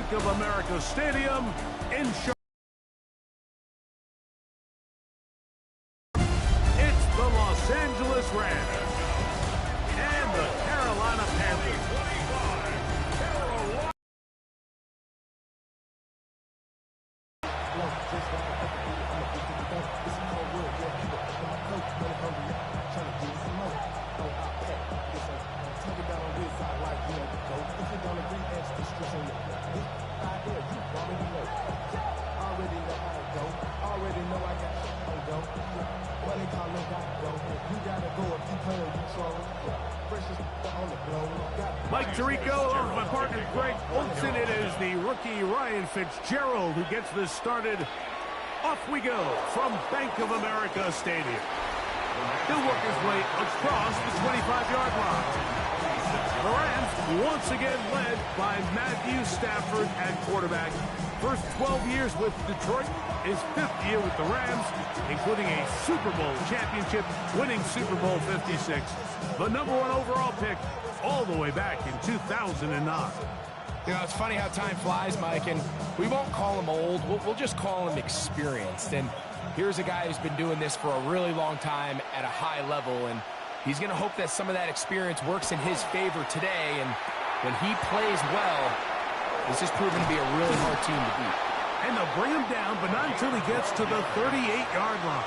Bank of America Stadium in Charlotte. It's the Los Angeles Rams and the Carolina Panthers. Mike Tirico, along with my partner Greg Olson. It is the rookie Ryan Fitzgerald who gets this started. Off we go from Bank of America Stadium. He'll work his way across the 25-yard line. The Rams once again led by Matthew Stafford at quarterback. First 12 years with Detroit, his 5th year with the Rams, including a Super Bowl championship, winning Super Bowl 56. The #1 overall pick all the way back in 2009. You know, it's funny how time flies, Mike, and we won't call him old. We'll just call him experienced. And here's a guy who's been doing this for a really long time at a high level, and he's going to hope that some of that experience works in his favor today. And when he plays well, this is proven to be a really hard team to beat. And they'll bring him down, but not until he gets to the 38-yard line.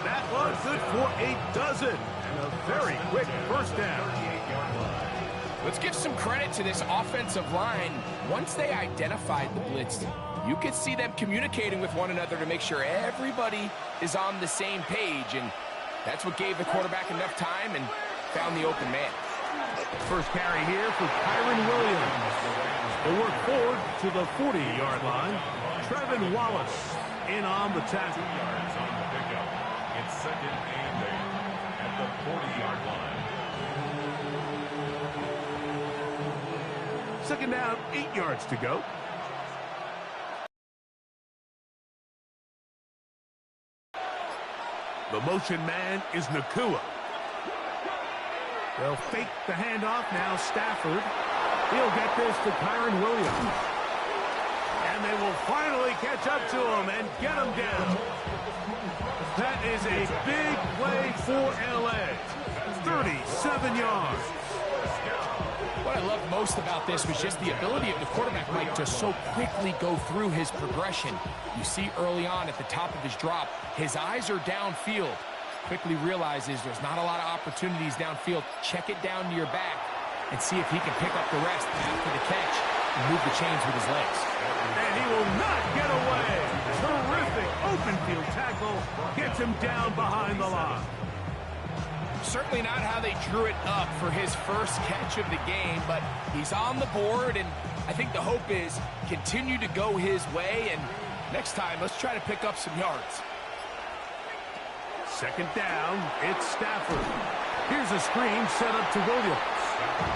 That was good for a dozen, and a very quick first down. Let's give some credit to this offensive line. Once they identified the blitz, you could see them communicating with one another to make sure everybody is on the same page, and that's what gave the quarterback enough time and found the open man. First carry here for Kyron Williams. They'll work forward to the 40-yard line. Trevin Wallace in on the tackle. Yards on the pickup. It's 2nd and 8 at the 40-yard line. 2nd down, 8 yards to go. The motion man is Nakua. They'll fake the handoff now. Stafford. He'll get this to Kyron Williams. And they will finally catch up to him and get him down. That is a big play for L.A. 37 yards. What I loved most about this was just the ability of the quarterback, Mike, to so quickly go through his progression. You see early on at the top of his drop, his eyes are downfield. Quickly realizes there's not a lot of opportunities downfield. Check it down to your back and see if he can pick up the rest after the catch and move the chains with his legs. And he will not get away. Terrific open field tackle gets him down behind the line. Certainly not how they drew it up for his first catch of the game, but he's on the board, and I think the hope is continue to go his way, and next time, let's try to pick up some yards. 2nd down, it's Stafford. Here's a screen set up to Williams.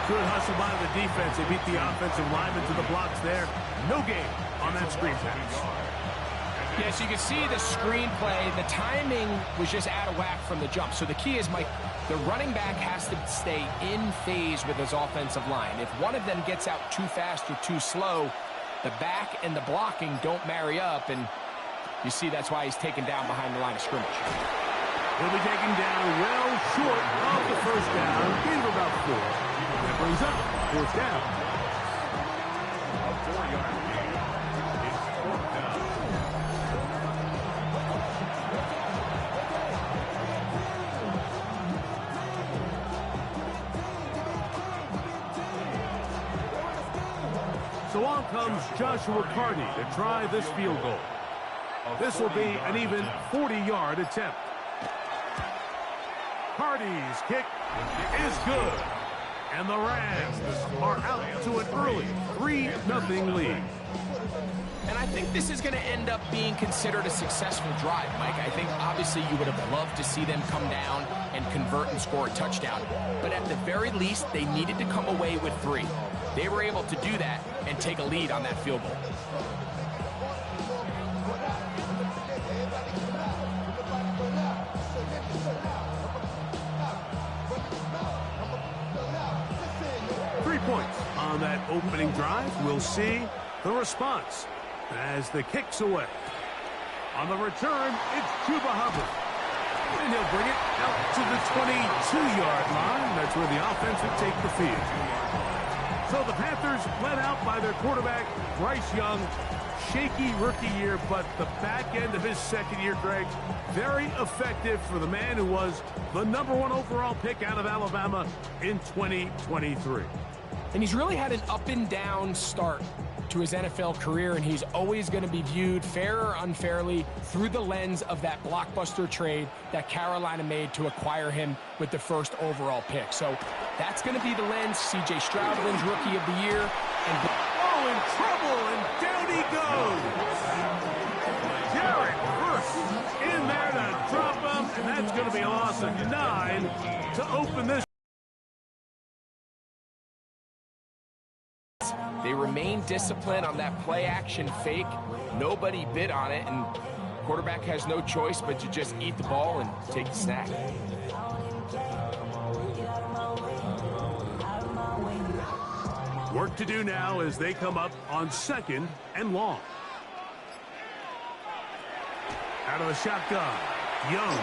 Good hustle by the defense. They beat the offensive lineman to the blocks there. No gain on that screen pass. Yes, you can see the screenplay. The timing was just out of whack from the jump. So the key is, Mike, the running back has to stay in phase with his offensive line. If one of them gets out too fast or too slow, the back and the blocking don't marry up, and you see that's why he's taken down behind the line of scrimmage. He'll be taken down well short of the first down. Gain of about 4. That brings up 4th down. A 4-yard gain. It's 4th down. So on comes Joshua Carty to try this field goal. This will be an even 40-yard attempt. Carty's kick is good. And the Rams are out to an early 3-0 lead. And I think this is going to end up being considered a successful drive, Mike. I think obviously you would have loved to see them come down and convert and score a touchdown. But at the very least, they needed to come away with 3. They were able to do that and take a lead on that field goal. Points on on that opening drive. We'll see the response as the kick's away. On the return, it's Chuba Hubbard. And he'll bring it out to the 22-yard line. That's where the offense will take the field. So the Panthers led out by their quarterback, Bryce Young. Shaky rookie year, but the back end of his second year, Greg, very effective for the man who was the #1 overall pick out of Alabama in 2023. And he's really had an up and down start to his NFL career, and he's always going to be viewed, fair or unfairly, through the lens of that blockbuster trade that Carolina made to acquire him with the first overall pick. So that's going to be the lens. C.J. Stroud wins Rookie of the Year. And in trouble, and down he goes. Jarrett Hurst in there to drop him, and that's going to be a loss of 9 to open this. They remain disciplined on that play-action fake. Nobody bid on it, and quarterback has no choice but to just eat the ball and take the snack. Work to do now as they come up on 2nd and long. Out of the shotgun, Young.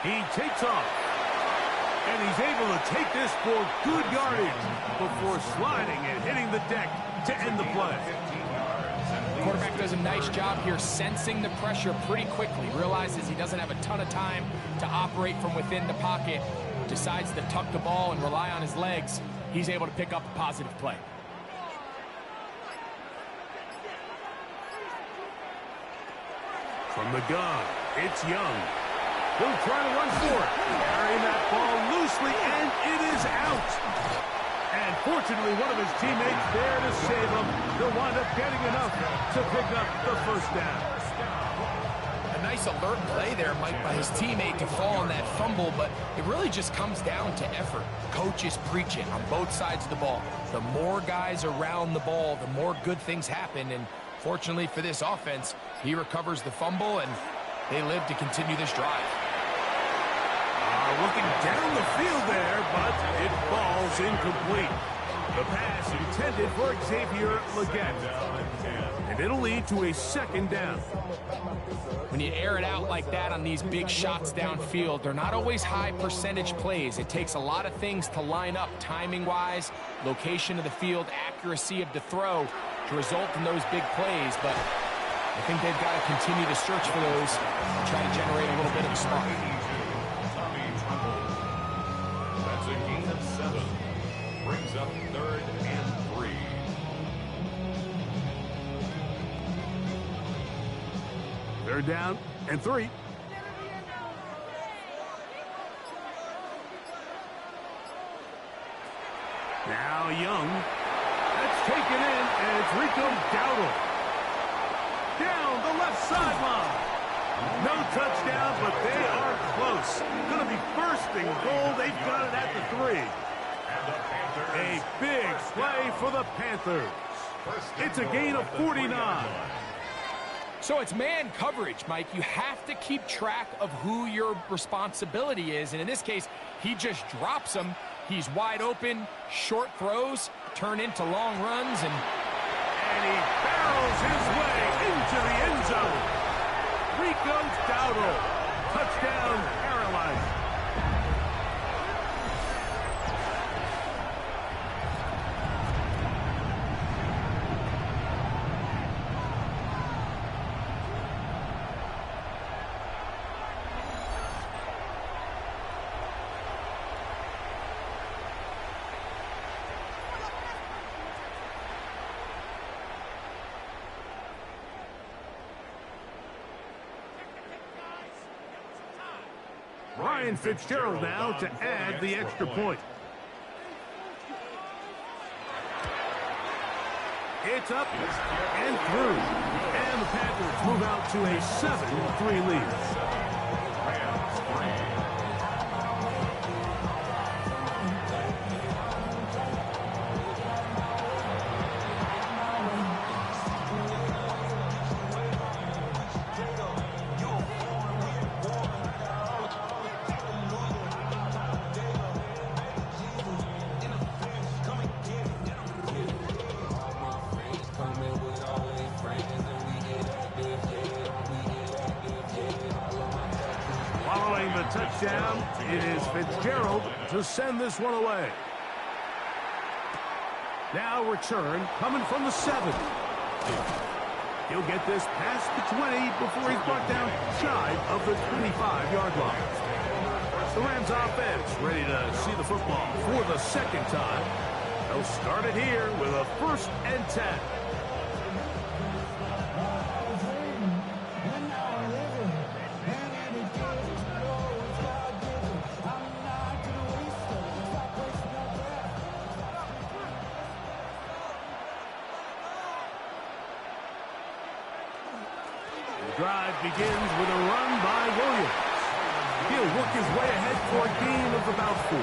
He takes off. And he's able to take this for good yardage before sliding and hitting the deck to end the play. The quarterback does a nice job here sensing the pressure pretty quickly. Realizes he doesn't have a ton of time to operate from within the pocket. Decides to tuck the ball and rely on his legs. He's able to pick up a positive play. From the gun, it's Young. He'll try to run for it. Carrying that ball loosely, and it is out. And fortunately, one of his teammates there to save him. He'll wind up getting enough to pick up the first down. A nice alert play there, Mike, by his teammate to fall on that fumble, but it really just comes down to effort. Coach is preaching on both sides of the ball. The more guys around the ball, the more good things happen, and fortunately for this offense, he recovers the fumble, and they live to continue this drive. Looking down the field there, but it falls incomplete. The pass intended for Xavier Legette. And it'll lead to a 2nd down. When you air it out like that on these big shots downfield, they're not always high percentage plays. It takes a lot of things to line up timing-wise, location of the field, accuracy of the throw to result in those big plays, but I think they've got to continue to search for those and try to generate a little bit of a spark. That's a gain of 7. Brings up 3rd and 3. Third down and 3. Now Young. That's taken in, and it's Rico Dowdle. Down the left sideline. No touchdown, but they are close. Going to be first and goal. They've got it at the 3. A big play for the Panthers. It's a gain of 49. So it's man coverage, Mike. You have to keep track of who your responsibility is. And in this case, he just drops him. He's wide open. Short throws turn into long runs. And he barrels his way into the end zone. Rico Dowdle. Touchdown, Carolina. Ryan Fitzgerald now to add the extra point. It's up and through. And the Panthers move out to a 7-3 lead. touchdown. It is Fitzgerald to send this one away. Now return coming from the 7. He'll get this past the 20 before he's brought down shy of the 25-yard line. The Rams offense ready to see the football for the second time. They'll start it here with a 1st and 10. The drive begins with a run by Williams. He'll work his way ahead for a gain of about 4.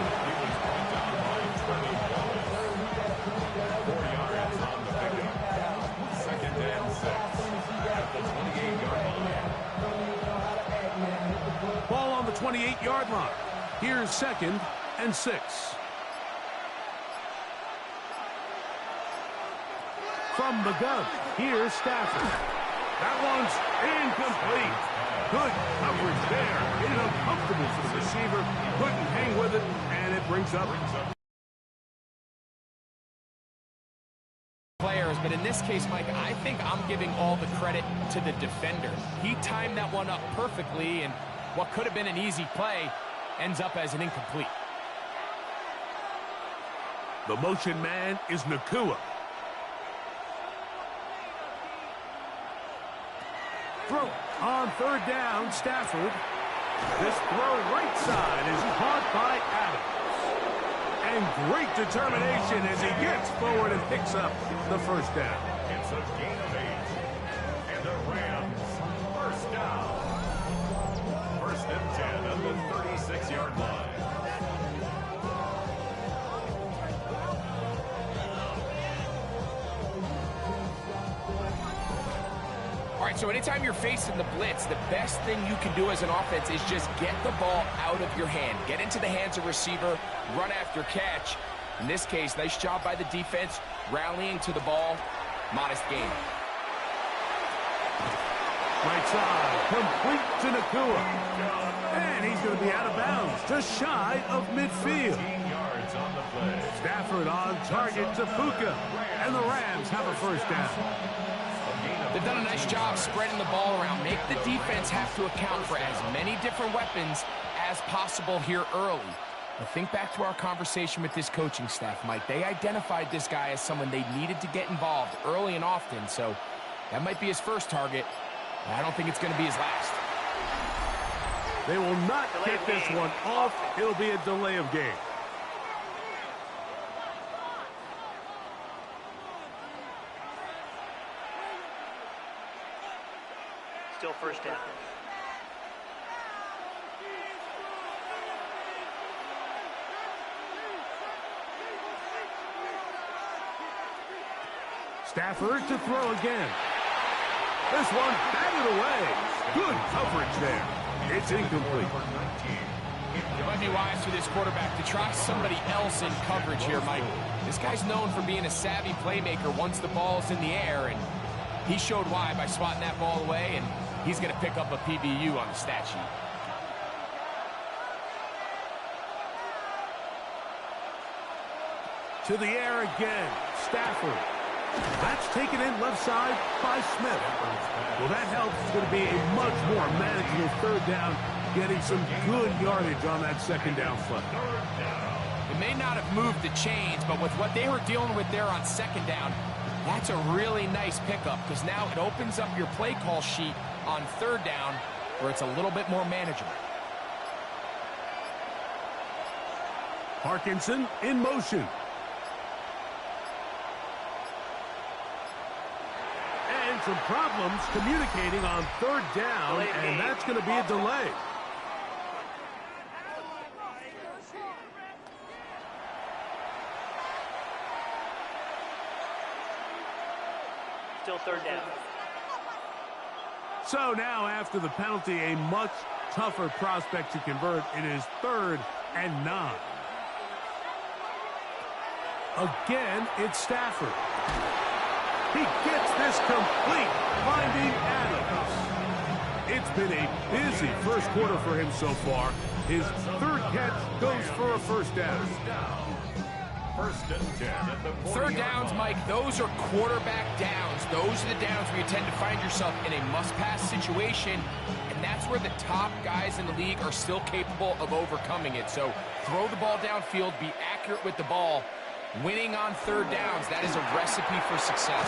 4 yards on the pickup. 2nd and 6 at the 28-yard line. Ball on the 28-yard line. Here's 2nd and 6. From the gun, here's Stafford. That one's incomplete. Good coverage there. It is uncomfortable for the receiver. Couldn't hang with it, and it brings up players, but in this case, Mike, I think I'm giving all the credit to the defender. He timed that one up perfectly, and what could have been an easy play ends up as an incomplete. the motion man is Nakua. Throw on 3rd down, Stafford. This throw right side is caught by Adams. And great determination as he gets forward and picks up the 1st down. It's a gain of 8. And the Rams, 1st down. 1st and 10 at the 36-yard line. All right, so anytime you're facing the blitz, the best thing you can do as an offense is just get the ball out of your hand. Get into the hands of receiver, run after catch. In this case, nice job by the defense, rallying to the ball. Modest gain. Right side, complete to Nakua. And he's going to be out of bounds, just shy of midfield. 15 yards on the play. Stafford on target to Puka. And the Rams have a 1st down. They've done a nice job spreading the ball around. Make the defense have to account for as many different weapons as possible here early. Now think back to our conversation with this coaching staff, Mike. They identified this guy as someone they needed to get involved early and often, so that might be his first target. I don't think it's going to be his last. They will not get this one off. It'll be a delay of game. Still 1st down. Stafford to throw again. This one batted away. Good coverage there. It's incomplete. It might be wise for this quarterback to try somebody else in coverage here, Mike. This guy's known for being a savvy playmaker once the ball's in the air, and he showed why by swatting that ball away, and he's going to pick up a PBU on the stat sheet. To the air again. Stafford. That's taken in left side by Smith. Well, that helps. It's going to be a much more manageable 3rd down, getting some good yardage on that 2nd down play. It may not have moved the chains, but with what they were dealing with there on 2nd down, that's a really nice pickup because now it opens up your play call sheet on 3rd down where it's a little bit more manageable. Parkinson in motion. And some problems communicating on 3rd down, and that's going to be a delay. Still 3rd down. So now after the penalty, a much tougher prospect to convert. It is 3rd and 9. Again, it's Stafford. He gets this complete, finding Adams. It's been a busy first quarter for him so far. His third catch goes for a first down. First and 10 at the 40-yard Third downs, Mike, those are quarterback downs. Those are the downs where you tend to find yourself in a must-pass situation, and that's where the top guys in the league are still capable of overcoming it. So throw the ball downfield, be accurate with the ball. Winning on third downs, that is a recipe for success.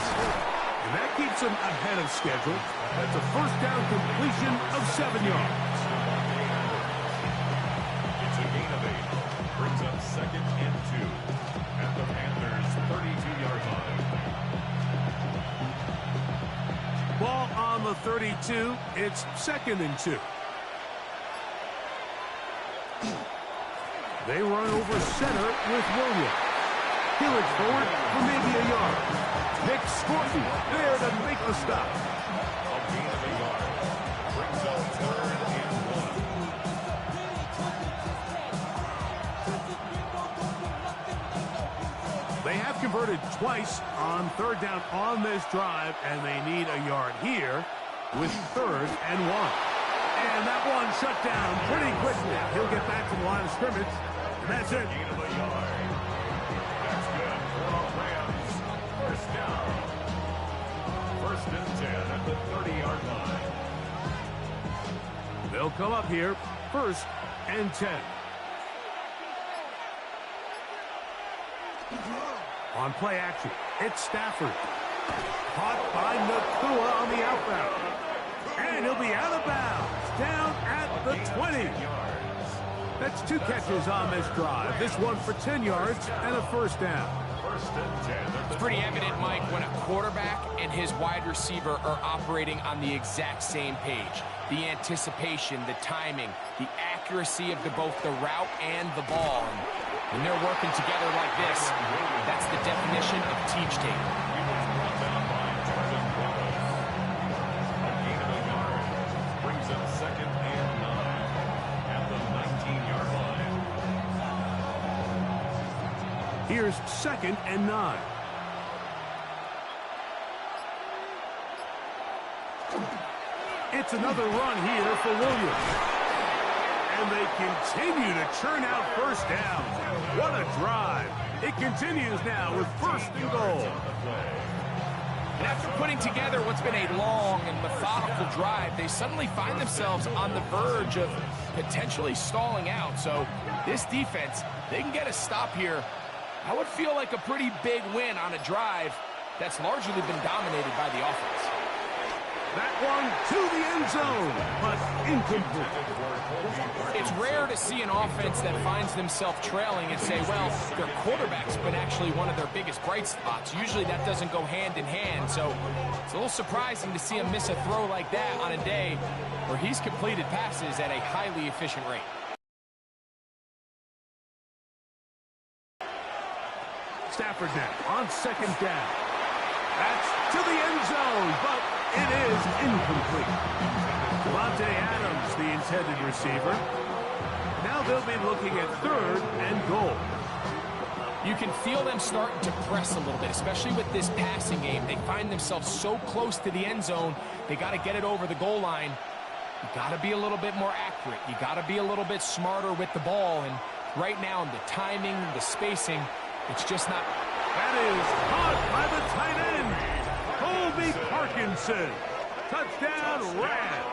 And that keeps him ahead of schedule. That's a first down completion of 7 yards. It's a gain of 8. Brings up second and 2 at the Panthers' 32-yard line. Ball on the 32. It's second and 2. They run over center with Williams. He looks forward for maybe a yard. Nick Scorton there to make the stop. A gain of 8 yards. Brings up third and 1. They have converted twice on third down on this drive, and they need a yard here with third and 1. And that one shut down pretty quickly. He'll get back to the line of scrimmage, and that's it. Gain of a yard. That's good for the Rams. First down. First and 10 at the 30-yard line. They'll come up here, first and 10. On play action, it's Stafford. Caught by Nakua on the outbound. And he'll be out of bounds, down at the 20. That's 2 catches on this drive. This one for 10 yards and a first down. First and 10. It's pretty evident, Mike, when a quarterback and his wide receiver are operating on the exact same page. The anticipation, the timing, the accuracy of both the route and the ball. And when they're working together like this, that's the definition of teach tape. Brings up second and 9 at the 19-yard line. Here's second and 9. It's another run here for Williams. And they continue to churn out first down. What a drive. It continues now with first and goal. And after putting together what's been a long and methodical drive, they suddenly find themselves on the verge of potentially stalling out. So this defense, they can get a stop here. I would feel like a pretty big win on a drive that's largely been dominated by the offense. That one to the end zone, but incomplete. It's rare to see an offense that finds themselves trailing and say, well, their quarterback's been actually one of their biggest bright spots. Usually that doesn't go hand in hand, so it's a little surprising to see him miss a throw like that on a day where he's completed passes at a highly efficient rate. Stafford now on second down. That's to the end zone, but it is incomplete. Devontae Adams, the intended receiver. Now they'll be looking at third and goal. You can feel them starting to press a little bit, especially with this passing game. They find themselves so close to the end zone, they got to get it over the goal line. You got to be a little bit more accurate. You got to be a little bit smarter with the ball. And right now, the timing, the spacing, it's just not. That is caught by the tight end, Colby Parkinson. Touchdown, Rams.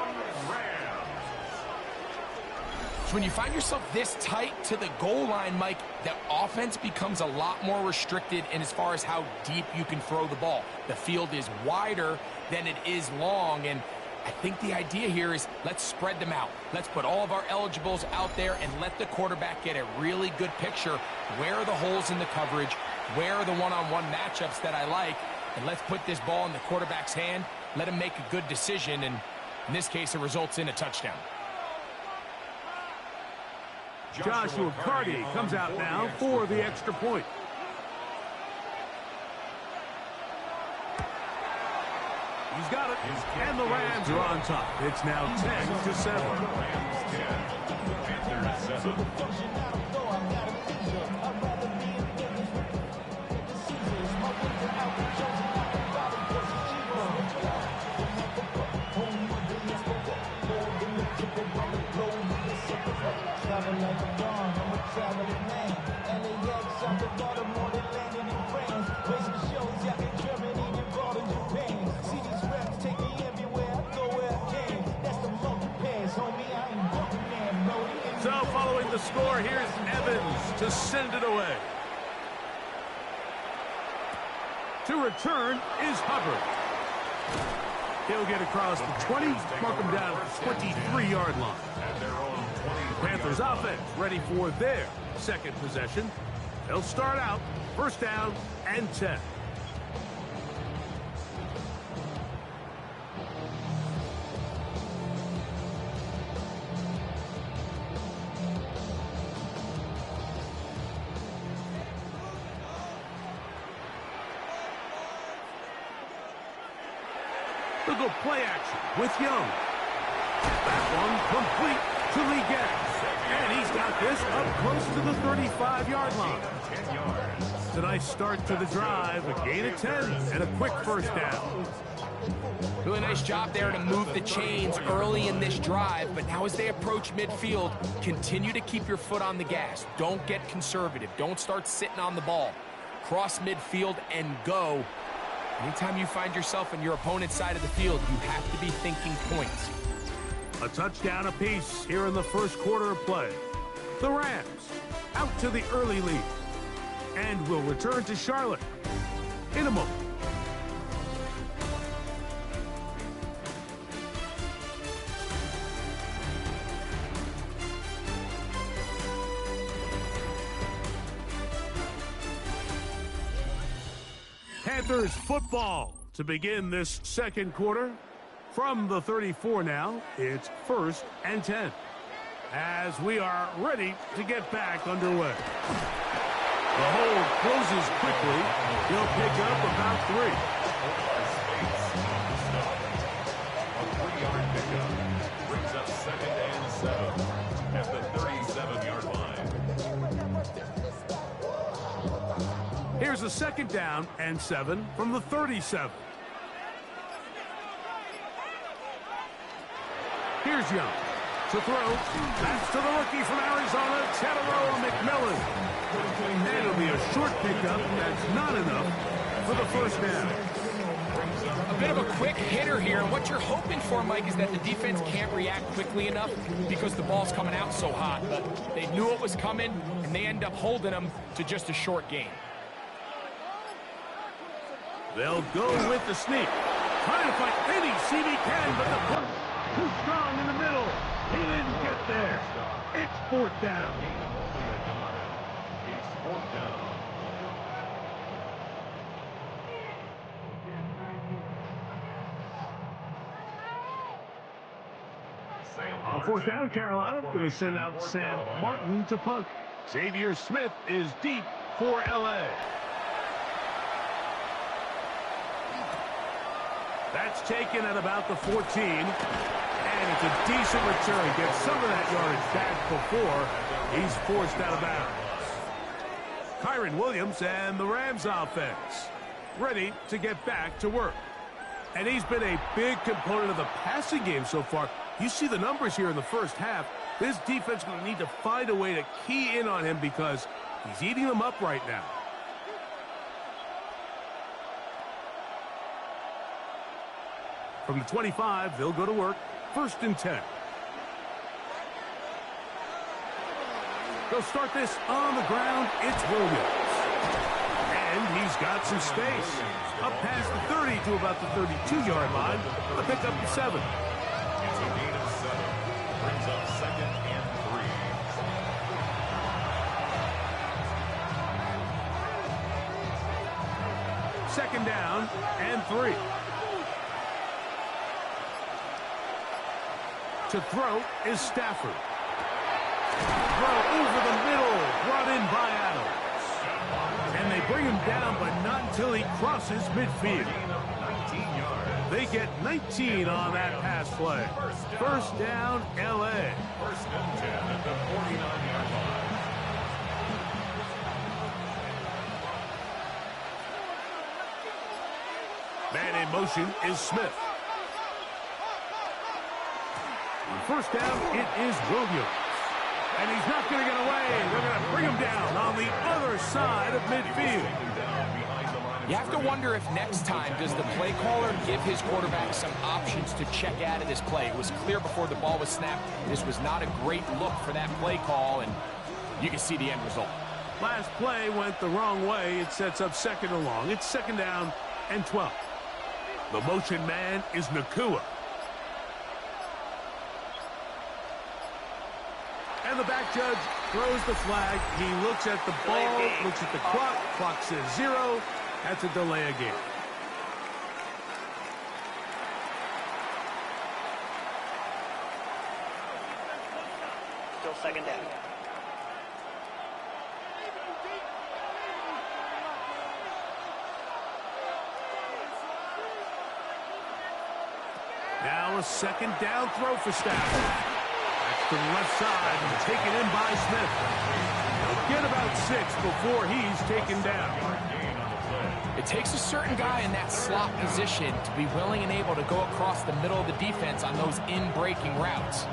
So when you find yourself this tight to the goal line, Mike, the offense becomes a lot more restricted in as far as how deep you can throw the ball. The field is wider than it is long, and I think the idea here is let's spread them out. Let's put all of our eligibles out there and let the quarterback get a really good picture. Where are the holes in the coverage? Where are the one-on-one matchups that I like? And let's put this ball in the quarterback's hand. Let him make a good decision, and in this case, it results in a touchdown. Joshua Carty comes out now for the extra point. He's got it, and the Rams are on top. It's now 10-7. Panthers 7. score. Here's Evans to send it away. To return is Hubbard. He'll get across the 20, mark him down at the 23-yard line. Panthers offense ready for their second possession. They'll start out first down and 10. They'll go play action with Young. That one complete to Lee Gass. And he's got this up close to the 35-yard line. It's a nice start to the drive, a gain of 10, and a quick first down. Really nice job there to move the chains early in this drive, but now as they approach midfield, continue to keep your foot on the gas. Don't get conservative. Don't start sitting on the ball. Cross midfield and go. Anytime you find yourself on your opponent's side of the field, you have to be thinking points. A touchdown apiece here in the first quarter of play. The Rams out to the early lead and will return to Charlotte in a moment. Panthers football to begin this second quarter. From the 34 now, it's first and 10. As we are ready to get back underway. The hold closes quickly. He'll pick up about 3. A 3-yard pickup brings up second and 7 at the 37-yard line. Here's a second down and 7 from the 37. Here's Young to throw. That's to the rookie from Arizona, Chatteroa McMillan. And it'll be a short pickup. That's not enough for the first down. A bit of a quick hitter here. What you're hoping for, Mike, is that the defense can't react quickly enough because the ball's coming out so hot. But they knew it was coming, and they end up holding them to just a short gain. They'll go with the sneak. Trying to find any seam he can, but the punt too strong in the middle. He didn't get there. It's fourth down. It's fourth down. On fourth down, Carolina going to send out Sam Martin to punt. Xavier Smith is deep for L.A. That's taken at about the 14. And it's a decent return. Gets some of that yardage back before he's forced out of bounds. Kyron Williams and the Rams offense ready to get back to work. And he's been a big component of the passing game so far. You see the numbers here in the first half. This defense going to need to find a way to key in on him because he's eating them up right now. From the 25, they'll go to work. First and 10. They'll start this on the ground. It's Williams. And he's got some space. Up past the 30 to about the 32-yard line. A pickup of 7. It's a gain of 7. Brings up second and 3. Second down and 3. To throw is Stafford. Throw over the middle, brought in by Adams. And they bring him down, but not until he crosses midfield. They get 19 on that pass play. First down, L.A. First and 10 at the 49-yard line. Man in motion is Smith. On first down, it is Williams. And he's not going to get away. They're going to bring him down on the other side of midfield. You have to wonder if next time does the play caller give his quarterback some options to check out of this play. It was clear before the ball was snapped. This was not a great look for that play call, and you can see the end result. Last play went the wrong way. It sets up second and long. It's second down and 12. The motion man is Nakua. And the back judge throws the flag. He looks at the ball, looks at the clock. Clock says 0. That's a delay of game. Still second down. Now a second down throw for Stafford. That's to the left side and taken in by Smith. He'll get about 6 before he's taken down. It takes a certain guy in that slot position to be willing and able to go across the middle of the defense on those in-breaking routes.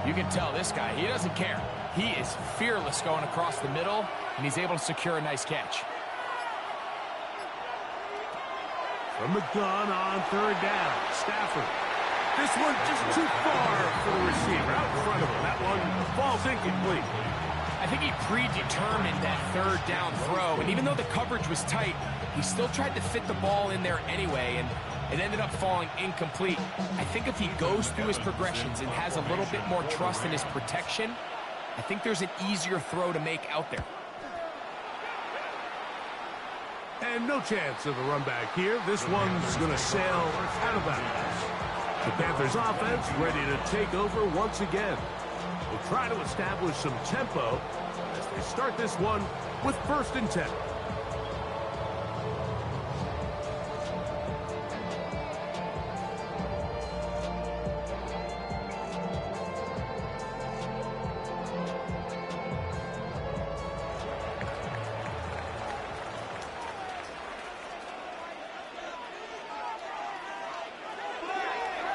You can tell this guy, he doesn't care. He is fearless going across the middle, and he's able to secure a nice catch. From the gun on third down, Stafford. This one just too far for the receiver. Out in front of him. That one falls incomplete. I think he predetermined that third down throw, and even though the coverage was tight, he still tried to fit the ball in there anyway, and it ended up falling incomplete. I think if he goes through his progressions and has a little bit more trust in his protection, I think there's an easier throw to make out there. And no chance of a run back here. This one's going to sail out of bounds. The Panthers offense ready to take over once again. We'll try to establish some tempo as they start this one with 1st and 10.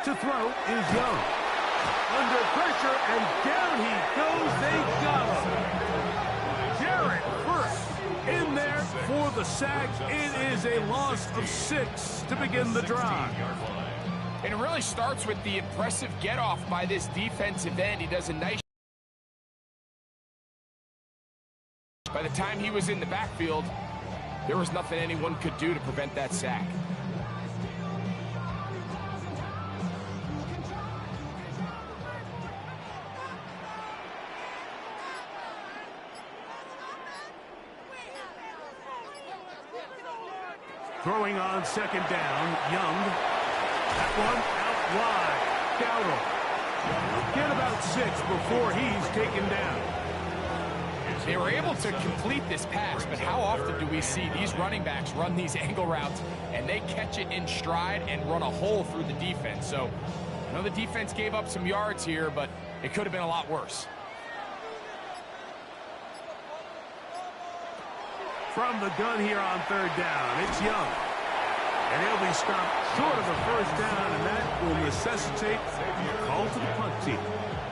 To throw is Young. Under pressure, and down he goes. They got him. Jarrett first in there for the sack. It is a loss of 6 to begin the drive. And it really starts with the impressive get-off by this defensive end. He does a nice... By the time he was in the backfield, there was nothing anyone could do to prevent that sack. Throwing on second down, Young. That one out wide. Dowdle. Get about 6 before he's taken down. They were able to complete this pass, but how often do we see these running backs run these angle routes and they catch it in stride and run a hole through the defense? So I know the defense gave up some yards here, but it could have been a lot worse. From the gun here on third down, it's Young. And he'll be stopped short of a first down, and that will necessitate a call to the punt team.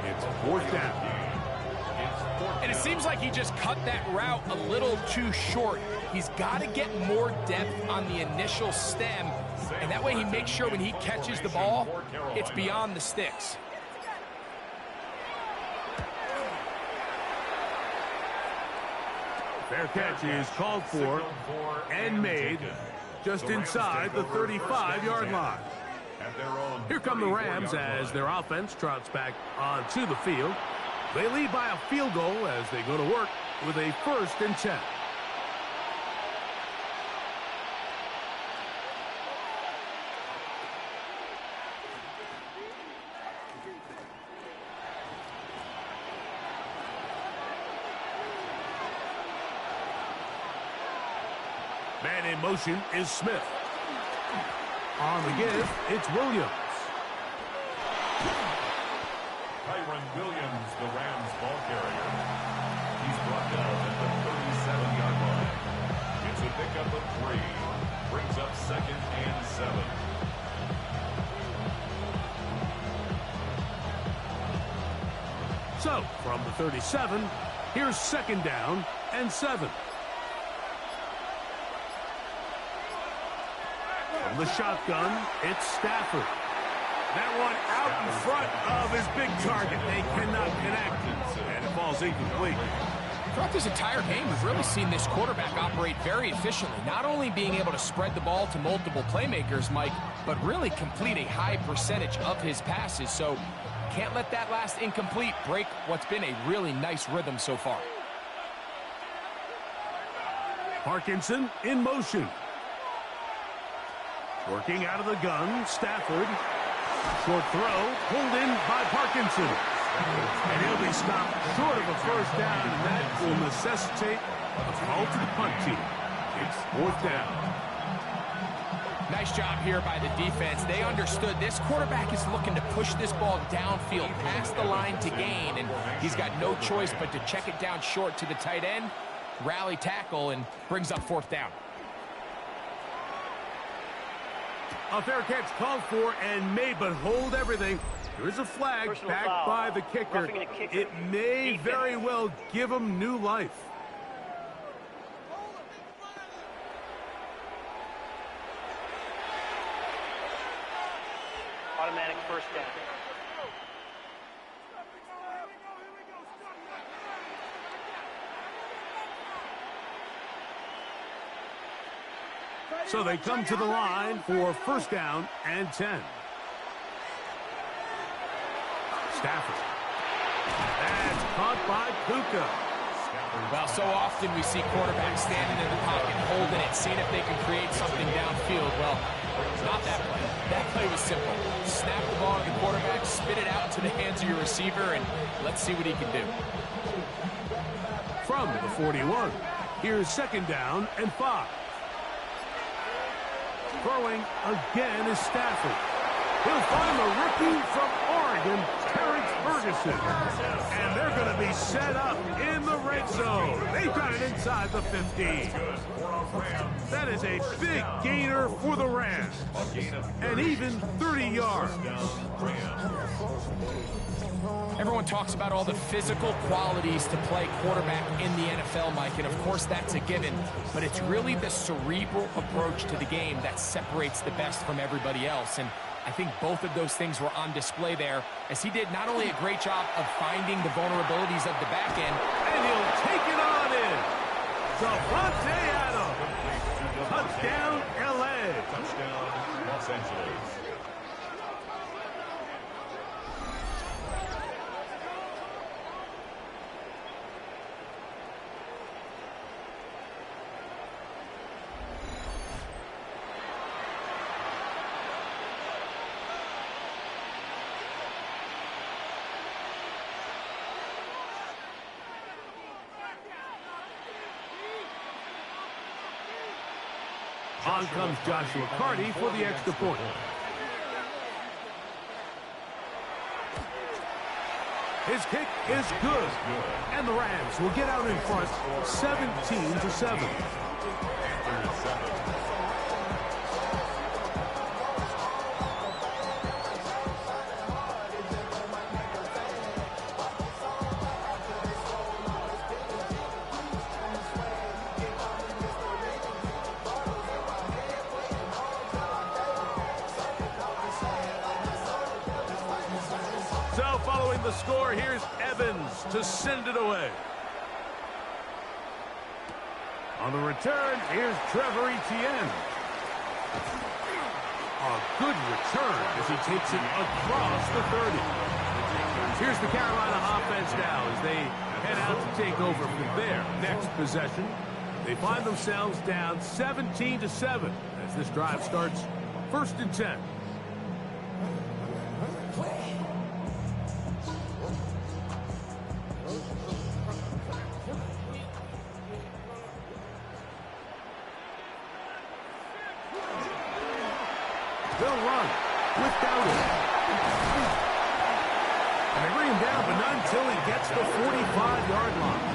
It's 4th down. And it seems like he just cut that route a little too short. He's got to get more depth on the initial stem, and that way he makes sure when he catches the ball, it's beyond the sticks. Fair catch is called for and made just inside the 35-yard line. Here come the Rams as their offense trots back onto the field. They lead by a field goal as they go to work with a 1st and 10. Man in motion is Smith. On the give, it's Williams. Kyron Williams, the Rams ball carrier. He's brought down at the 37-yard line. It's a pickup of 3. Brings up 2nd and 7. So, from the 37, here's 2nd down and 7. From the shotgun, it's Stafford. That one out in front of his big target. They cannot connect, and it falls incomplete. Throughout this entire game, we've really seen this quarterback operate very efficiently, not only being able to spread the ball to multiple playmakers, Mike, but really complete a high percentage of his passes. So can't let that last incomplete break what's been a really nice rhythm so far. Parkinson in motion. Working out of the gun, Stafford. Short throw, pulled in by Parkinson. And he'll be stopped short of a first down, and that will necessitate a call to the punt team. It's 4th down. Nice job here by the defense. They understood this quarterback is looking to push this ball downfield past the line to gain, and he's got no choice but to check it down short to the tight end, rally tackle, and brings up 4th down. A fair catch called for and made, but hold everything. There is a flag backed by the kicker. It may very well give him new life. Automatic first down. So they come to the line for 1st down and 10. Stafford. That's caught by Puka. Well, so often we see quarterbacks standing in the pocket, holding it, seeing if they can create something downfield. Well, not that play. That play was simple. Snap the ball to the quarterback, spit it out into the hands of your receiver, and let's see what he can do. From the 41, here's 2nd down and 5. Throwing again is Stafford. He'll find the rookie from Oregon, Terrence Ferguson. And they're going to be set up in the red zone. They've got it inside the 15. That is a big gainer for the Rams. And even 30 yards. Everyone talks about all the physical qualities to play quarterback in the NFL, Mike, and of course that's a given, but it's really the cerebral approach to the game that separates the best from everybody else, and I think both of those things were on display there, as he did not only a great job of finding the vulnerabilities of the back end, and he'll take it on in. Davante Adams. Touchdown, L.A. Touchdown, Los Angeles. On comes Joshua Carty for the extra point. His kick is good. And the Rams will get out in front 17-7. So following the score, here's Evans to send it away. On the return, here's Trevor Etienne. A good return as he takes it across the 30. Here's the Carolina offense now as they head out to take over from their next possession. They find themselves down 17-7 as this drive starts 1st and 10. They'll run without it. And they bring him down, but not until he gets the 45-yard line.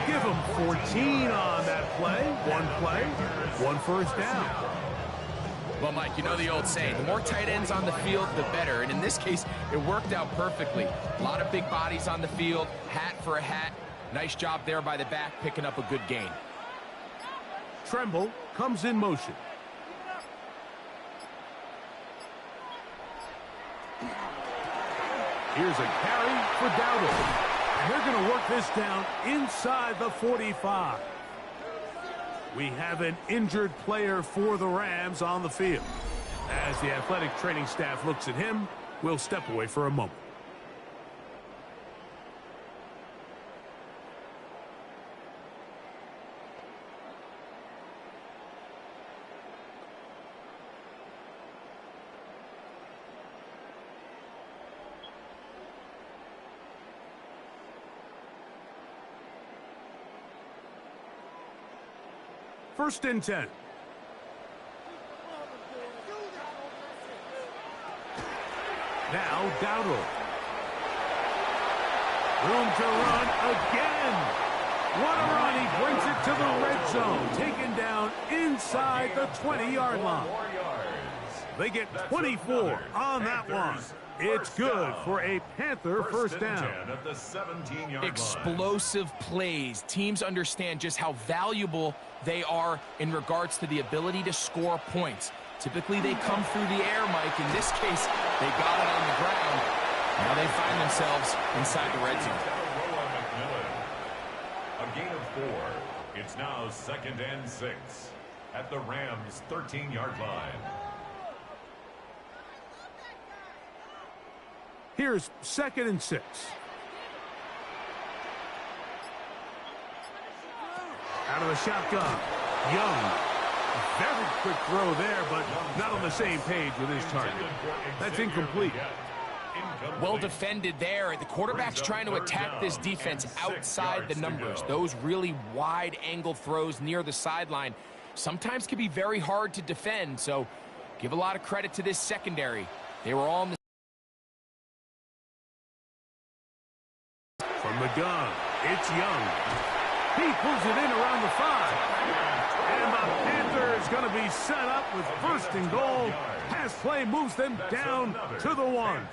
Give him 14 on that play. One first down. Well, Mike, you know the old saying, the more tight ends on the field, the better. And in this case, it worked out perfectly. A lot of big bodies on the field, hat for a hat. Nice job there by the back, picking up a good gain. Tremble comes in motion. Here's a carry for Dowdle. And they're going to work this down inside the 45. We have an injured player for the Rams on the field. As the athletic training staff looks at him, we'll step away for a moment. First and 10. Now Dowdle. Room to run again. What a run. He brings it to the red zone. Taken down inside the 20-yard line. They get 24 on that one. It's good for a Panther first down. Explosive plays. Teams understand just how valuable they are in regards to the ability to score points. Typically, they come through the air, Mike. In this case, they got it on the ground. Now they find themselves inside the red zone. A gain of 4. It's now 2nd and 6 at the Rams' 13-yard line. Here's 2nd and 6. Out of the shotgun. Young. Very quick throw there, but not on the same page with his target. That's incomplete. Well defended there. The quarterback's trying to attack this defense outside the numbers. Those really wide angle throws near the sideline sometimes can be very hard to defend, so give a lot of credit to this secondary. They were all in the from the gun. It's Young. He pulls it in around the 5. And the Panthers going to be set up with 1st and goal. Pass play moves them down to the 1.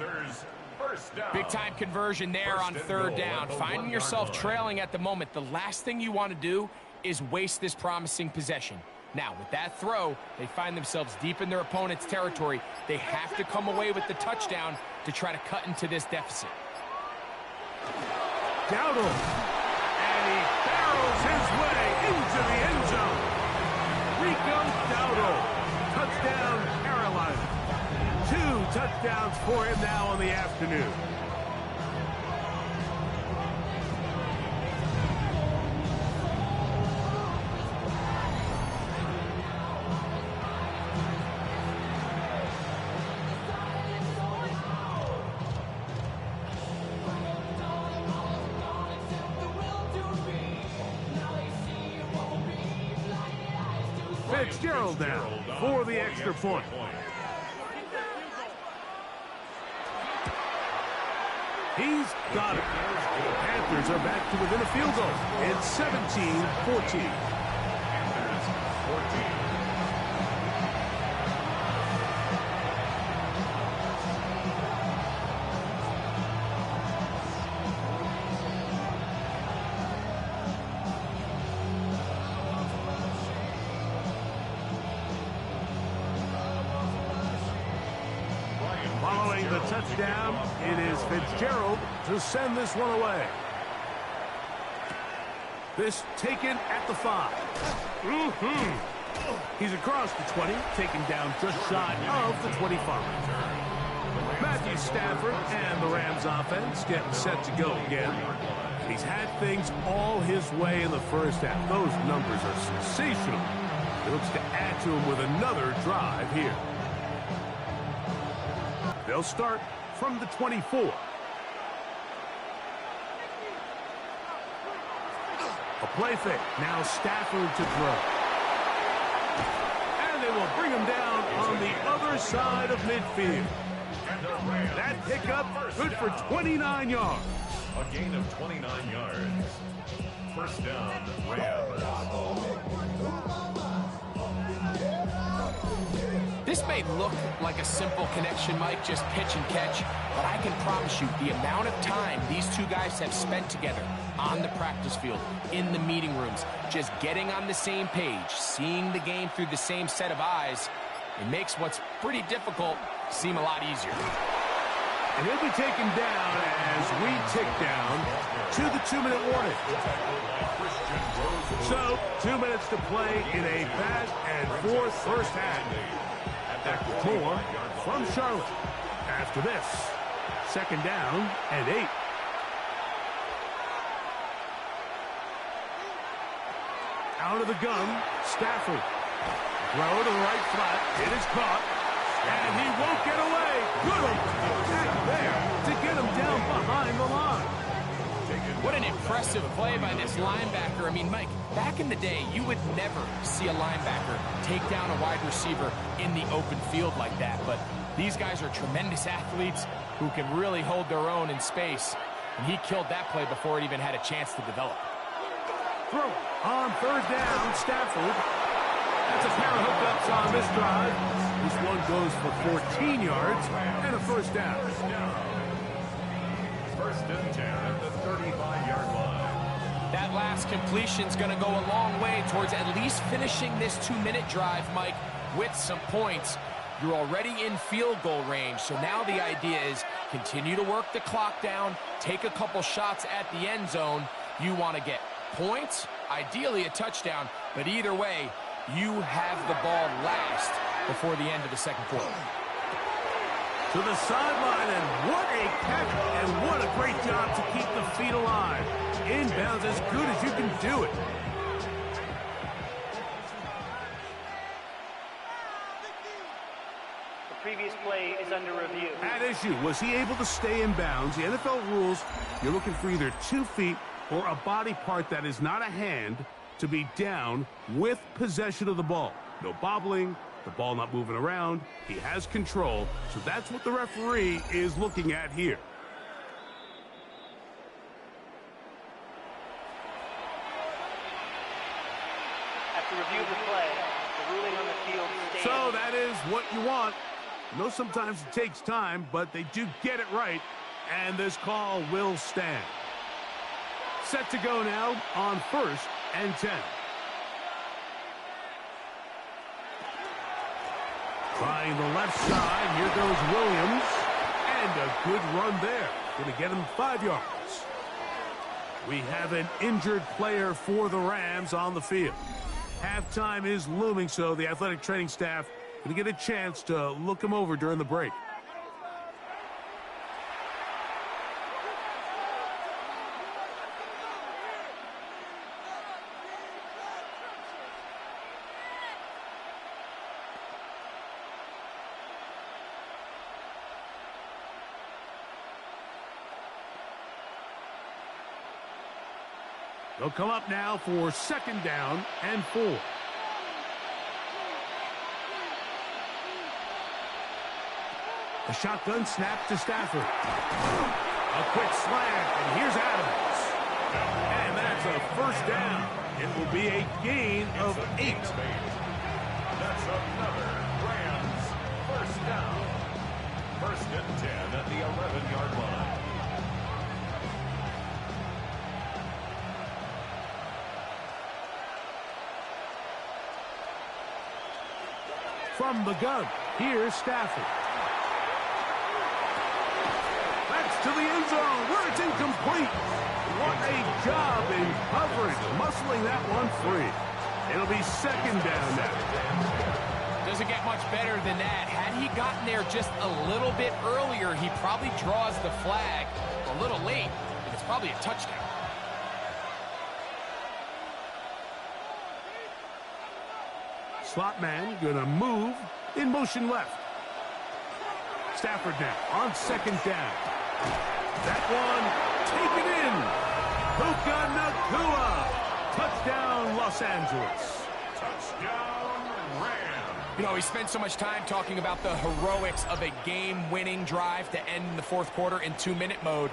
Big time conversion there on 3rd down. Finding yourself trailing at the moment, the last thing you want to do is waste this promising possession. Now, with that throw, they find themselves deep in their opponent's territory. They have to come away with the touchdown to try to cut into this deficit. Dowdle. And he barrels his way into the end zone. Rico Dowdle. Touchdown, Carolina. 2 touchdowns for him now on the afternoon. Fitzgerald now for the extra point. He's got it. The Panthers are back to within a field goal. It's 17-14. Panthers 14. Following the touchdown, it is Fitzgerald to send this one away. This taken at the 5. He's across the 20, taken down just shy of the 25. Matthew Stafford and the Rams offense getting set to go again. He's had things all his way in the first half. Those numbers are sensational. He looks to add to them with another drive here. They'll start from the 24. A play fake. Now Stafford to throw. And they will bring him down on the other side of midfield. That pickup good for 29 yards. A gain of 29 yards. First down, Rams. This may look like a simple connection, Mike, just pitch and catch, but I can promise you the amount of time these two guys have spent together on the practice field, in the meeting rooms, just getting on the same page, seeing the game through the same set of eyes, it makes what's pretty difficult seem a lot easier. And he'll be taken down as we tick down to the 2-minute warning. So, 2 minutes to play in a back-and-forth first half. Back with more from Charlotte. After this, 2nd down and 8. Out of the gun, Stafford. Throw to the right flat. It is caught. And he won't get away. Good attack there to get him down behind the line. What an impressive play by this linebacker. I mean, Mike, back in the day, you would never see a linebacker take down a wide receiver in the open field like that. But these guys are tremendous athletes who can really hold their own in space. And he killed that play before it even had a chance to develop. Throw on 3rd down, Stafford. That's a pair of hookups on this drive. This one goes for 14 yards and a 1st down. 1st and 10 at the 35-yard line. That last completion's going to go a long way towards at least finishing this 2-minute drive, Mike, with some points. You're already in field goal range, so now the idea is continue to work the clock down, take a couple shots at the end zone. You want to get points, ideally a touchdown, but either way, you have the ball last before the end of the 2nd quarter. To the sideline, and what a catch, and what a great job to keep the feet alive. Inbounds as good as you can do it. The previous play is under review. At issue, was he able to stay in bounds? The NFL rules, you're looking for either 2 feet or a body part that is not a hand to be down with possession of the ball. No bobbling, the ball not moving around. He has control, so that's what the referee is looking at here. After review of the play, the ruling on the field stands. So that is what you want. I know sometimes it takes time, but they do get it right, and this call will stand. Set to go now on 1st and 10. Trying the left side. Here goes Williams. And a good run there. Going to get him 5 yards. We have an injured player for the Rams on the field. Halftime is looming, so the athletic training staff going to get a chance to look him over during the break. They'll come up now for 2nd down and 4. A shotgun snap to Stafford. A quick slant, and here's Adams. And that's a 1st down. It will be a gain of 8. That's another Rams 1st down. 1st and 10 at the 11-yard line. From the gun, here's Stafford. That's to the end zone where it's incomplete. What a job in coverage, muscling that one free. It'll be 2nd down now. Doesn't get much better than that. Had he gotten there just a little bit earlier, he probably draws the flag a little late, and it's probably a touchdown. Slot man gonna move in motion left. Stafford now on 2nd down. That one taken in. Puka Nacua. Touchdown Los Angeles. Touchdown Rams. You know, we spent so much time talking about the heroics of a game-winning drive to end the 4th quarter in 2-minute mode.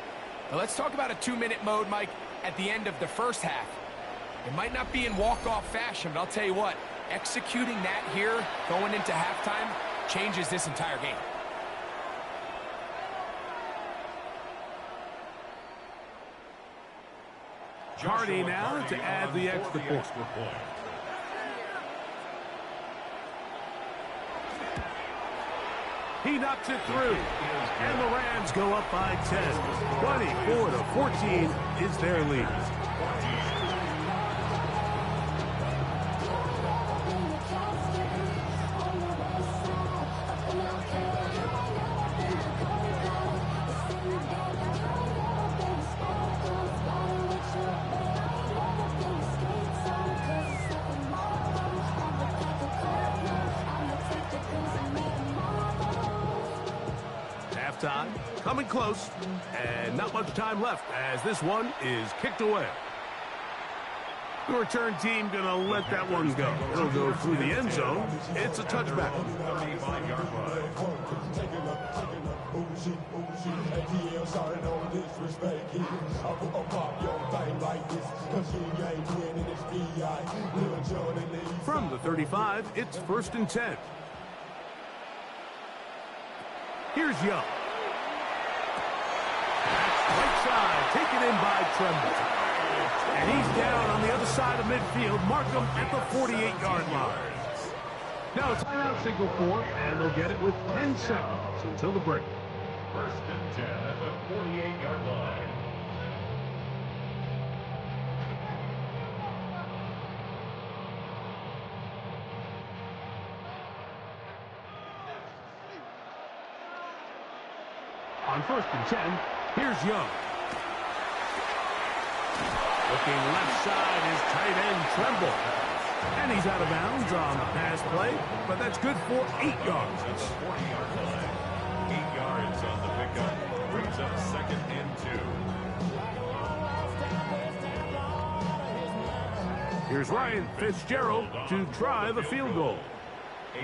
Now let's talk about a 2-minute mode, Mike, at the end of the 1st half. It might not be in walk-off fashion, but I'll tell you what, executing that here going into halftime changes this entire game. Hardy now to add the extra point. He knocks it through. And the Rams go up by 10. 24-14 is their lead. Halftime, coming close, and not much time left as this one is kicked away. The return team gonna let that one go. It'll go through the end zone. It's a touchback. From the 35, it's 1st and 10. Here's Young. Right side, taken in by Tremble. And he's down on the other side of midfield. Mark him at the 48-yard line. Now timeout signal for, and they'll get it with 10 seconds until the break. 1st and 10 at the 48-yard line. On 1st and 10, here's Young. Looking left side is tight end Tremble. And he's out of bounds on the pass play, but that's good for 8 yards. 40-yard line. 8 yards on the pickup. Brings up 2nd and 2. Here's Ryan Fitzgerald to try the field goal.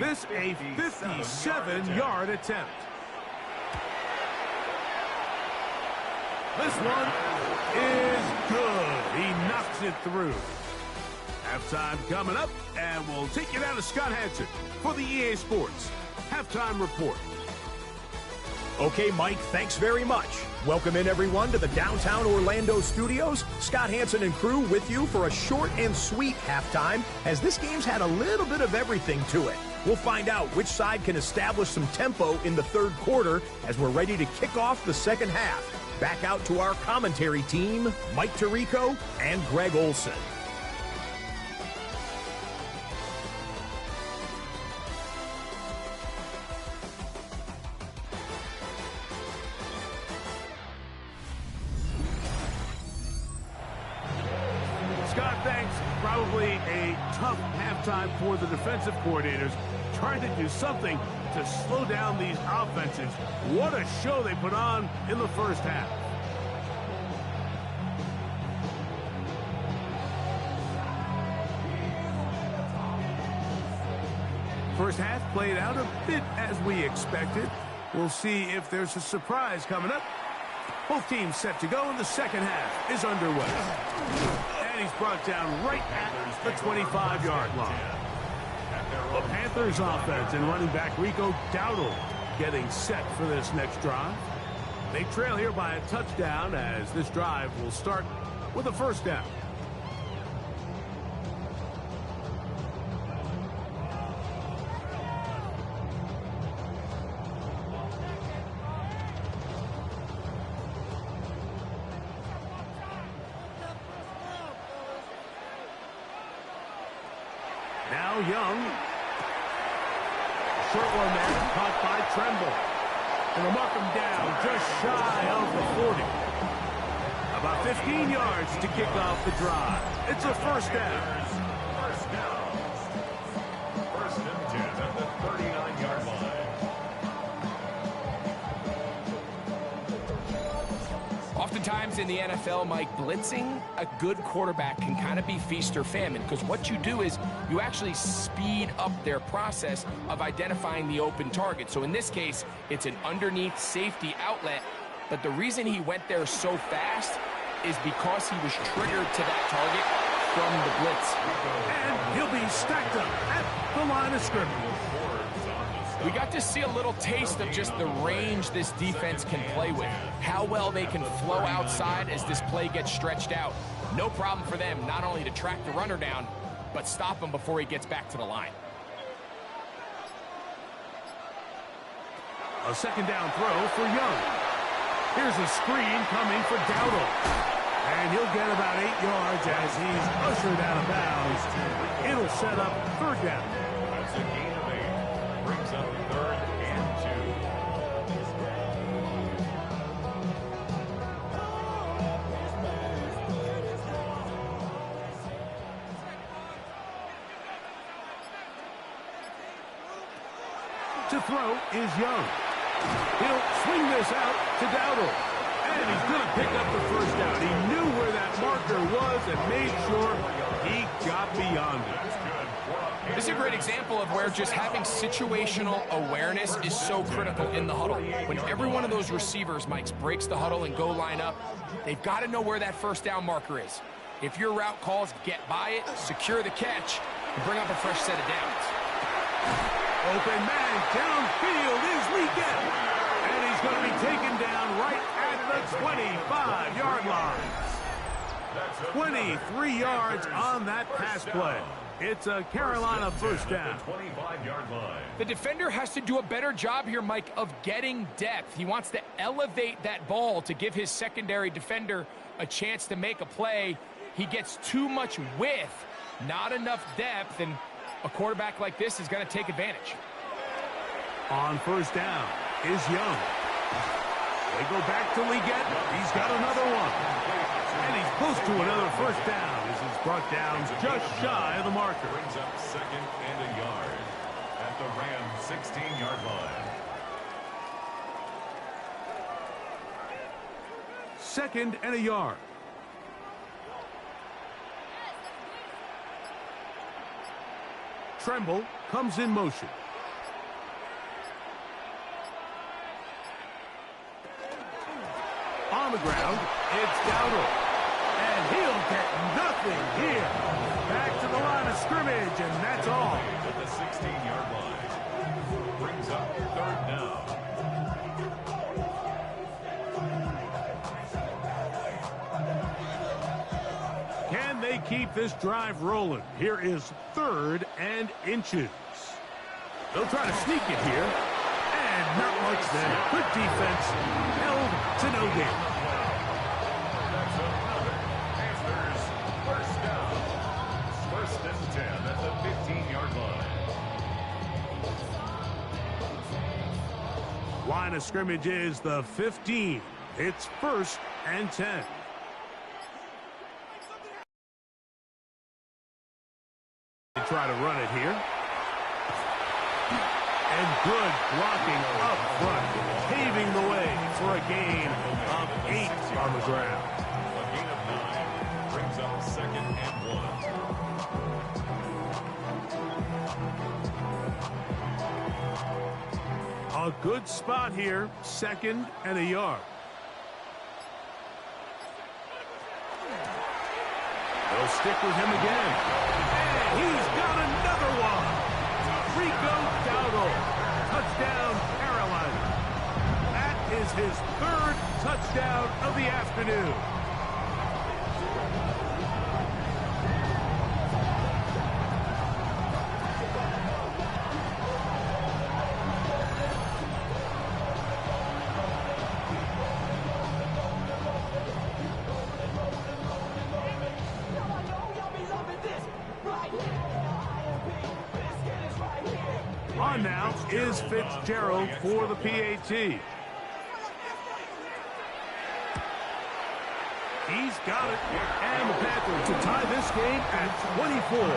This a 57-yard attempt. This one is good. He knocks it through. Halftime coming up, and we'll take you down to Scott Hansen for the EA Sports Halftime Report. Okay, Mike, thanks very much. Welcome in, everyone, to the downtown Orlando studios. Scott Hansen and crew with you for a short and sweet halftime, as this game's had a little bit of everything to it. We'll find out which side can establish some tempo in the 3rd quarter as we're ready to kick off the 2nd half. Back out to our commentary team, Mike Tirico and Greg Olson. Scott, thanks. Probably a tough halftime for the defensive coordinators, trying to do something to slow down these offenses. What a show they put on in the 1st half. First half played out a bit as we expected. We'll see if there's a surprise coming up. Both teams set to go, and the 2nd half is underway. And he's brought down right at the 25-yard line. The Panthers offense and running back Rico Dowdle getting set for this next drive. They trail here by a touchdown as this drive will start with a 1st down. Now Young. Short one there, caught by Tremble. And they'll mark him down just shy of the 40. About 15 yards to kick off the drive. It's a 1st down. 1st down. 1st and 10 at the 39-yard line. Oftentimes in the NFL, Mike, blitzing a good quarterback can kind of be feast or famine, because what you do is you actually speed up their process of identifying the open target. So in this case, it's an underneath safety outlet, but the reason he went there so fast is because he was triggered to that target from the blitz. And he'll be stacked up at the line of scrimmage. We got to see a little taste of just the range this defense can play with, how well they can flow outside as this play gets stretched out. No problem for them not only to track the runner down, but stop him before he gets back to the line. A second down throw for Young. Here's a screen coming for Dowdle. And he'll get about 8 yards as he's ushered out of bounds. It'll set up third down. That's a gain of 8. Brings up third and 2. To throw is Young. He'll swing this out to Dowdle. And he's going to pick up the first down. He knew where that marker was and made sure he got beyond it. This is a great example of where just having situational awareness is so critical in the huddle. When every one of those receivers, Mike, breaks the huddle and go line up, they've got to know where that first down marker is. If your route calls, get by it, secure the catch, and bring up a fresh set of downs. Open man downfield is Legette. And he's going to be taken down right at the 25-yard line. 23 yards on that pass play. It's a Carolina first down. 25-yard line. The defender has to do a better job here, Mike, of getting depth. He wants to elevate that ball to give his secondary defender a chance to make a play. He gets too much width, not enough depth, and a quarterback like this is going to take advantage. On first down is Young. They go back to Legette. He's got another one. And he's close to another first down as he's brought down just shy of the marker. Brings up second and a yard at the Rams' 16-yard line. Second and a yard. Tremble comes in motion. On the ground, it's Dowdle. And he'll get nothing here. Back to the line of scrimmage, and that's all. At the 16-yard line. Brings up third down. Can they keep this drive rolling? Here is third and inches. They'll try to sneak it here. And not much there. Good defense. Held to no gain. That's another Panthers first down. First and 10 at the 15-yard line. Line of scrimmage is the 15. It's first and 10. They try to run it here. And good blocking up front, paving the way for a gain of 8 on the ground. A gain of 9 brings up second and 1. A good spot here, second and a yard. They'll stick with him again. And he's got another one. Rico Dowdle. Touchdown, Carolina. That is his third touchdown of the afternoon. On now is Fitzgerald for the PAT. He's got it. And the Panthers to tie this game at 24.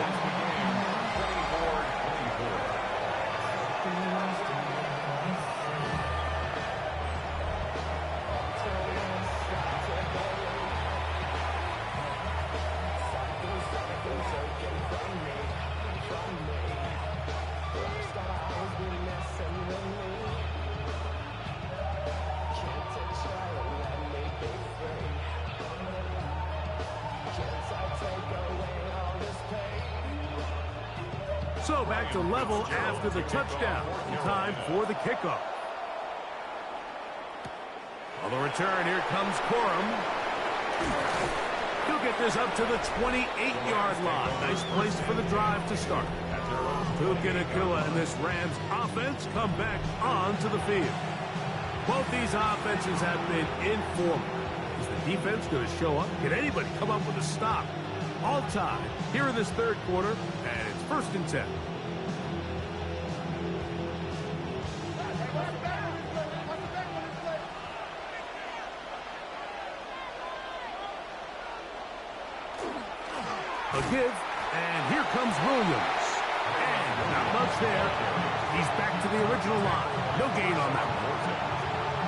So back to level after the touchdown. Time for the kickoff. On the return, here comes Corum. He'll get this up to the 28-yard line. Nice place for the drive to start. Puka Nacua and this Rams offense come back onto the field. Both these offenses have been informal. Is the defense going to show up? Can anybody come up with a stop? All tied here in this third quarter, and it's 1st and 10. A give, and here comes Williams. And not much there. He's back to the original line. No gain on that one.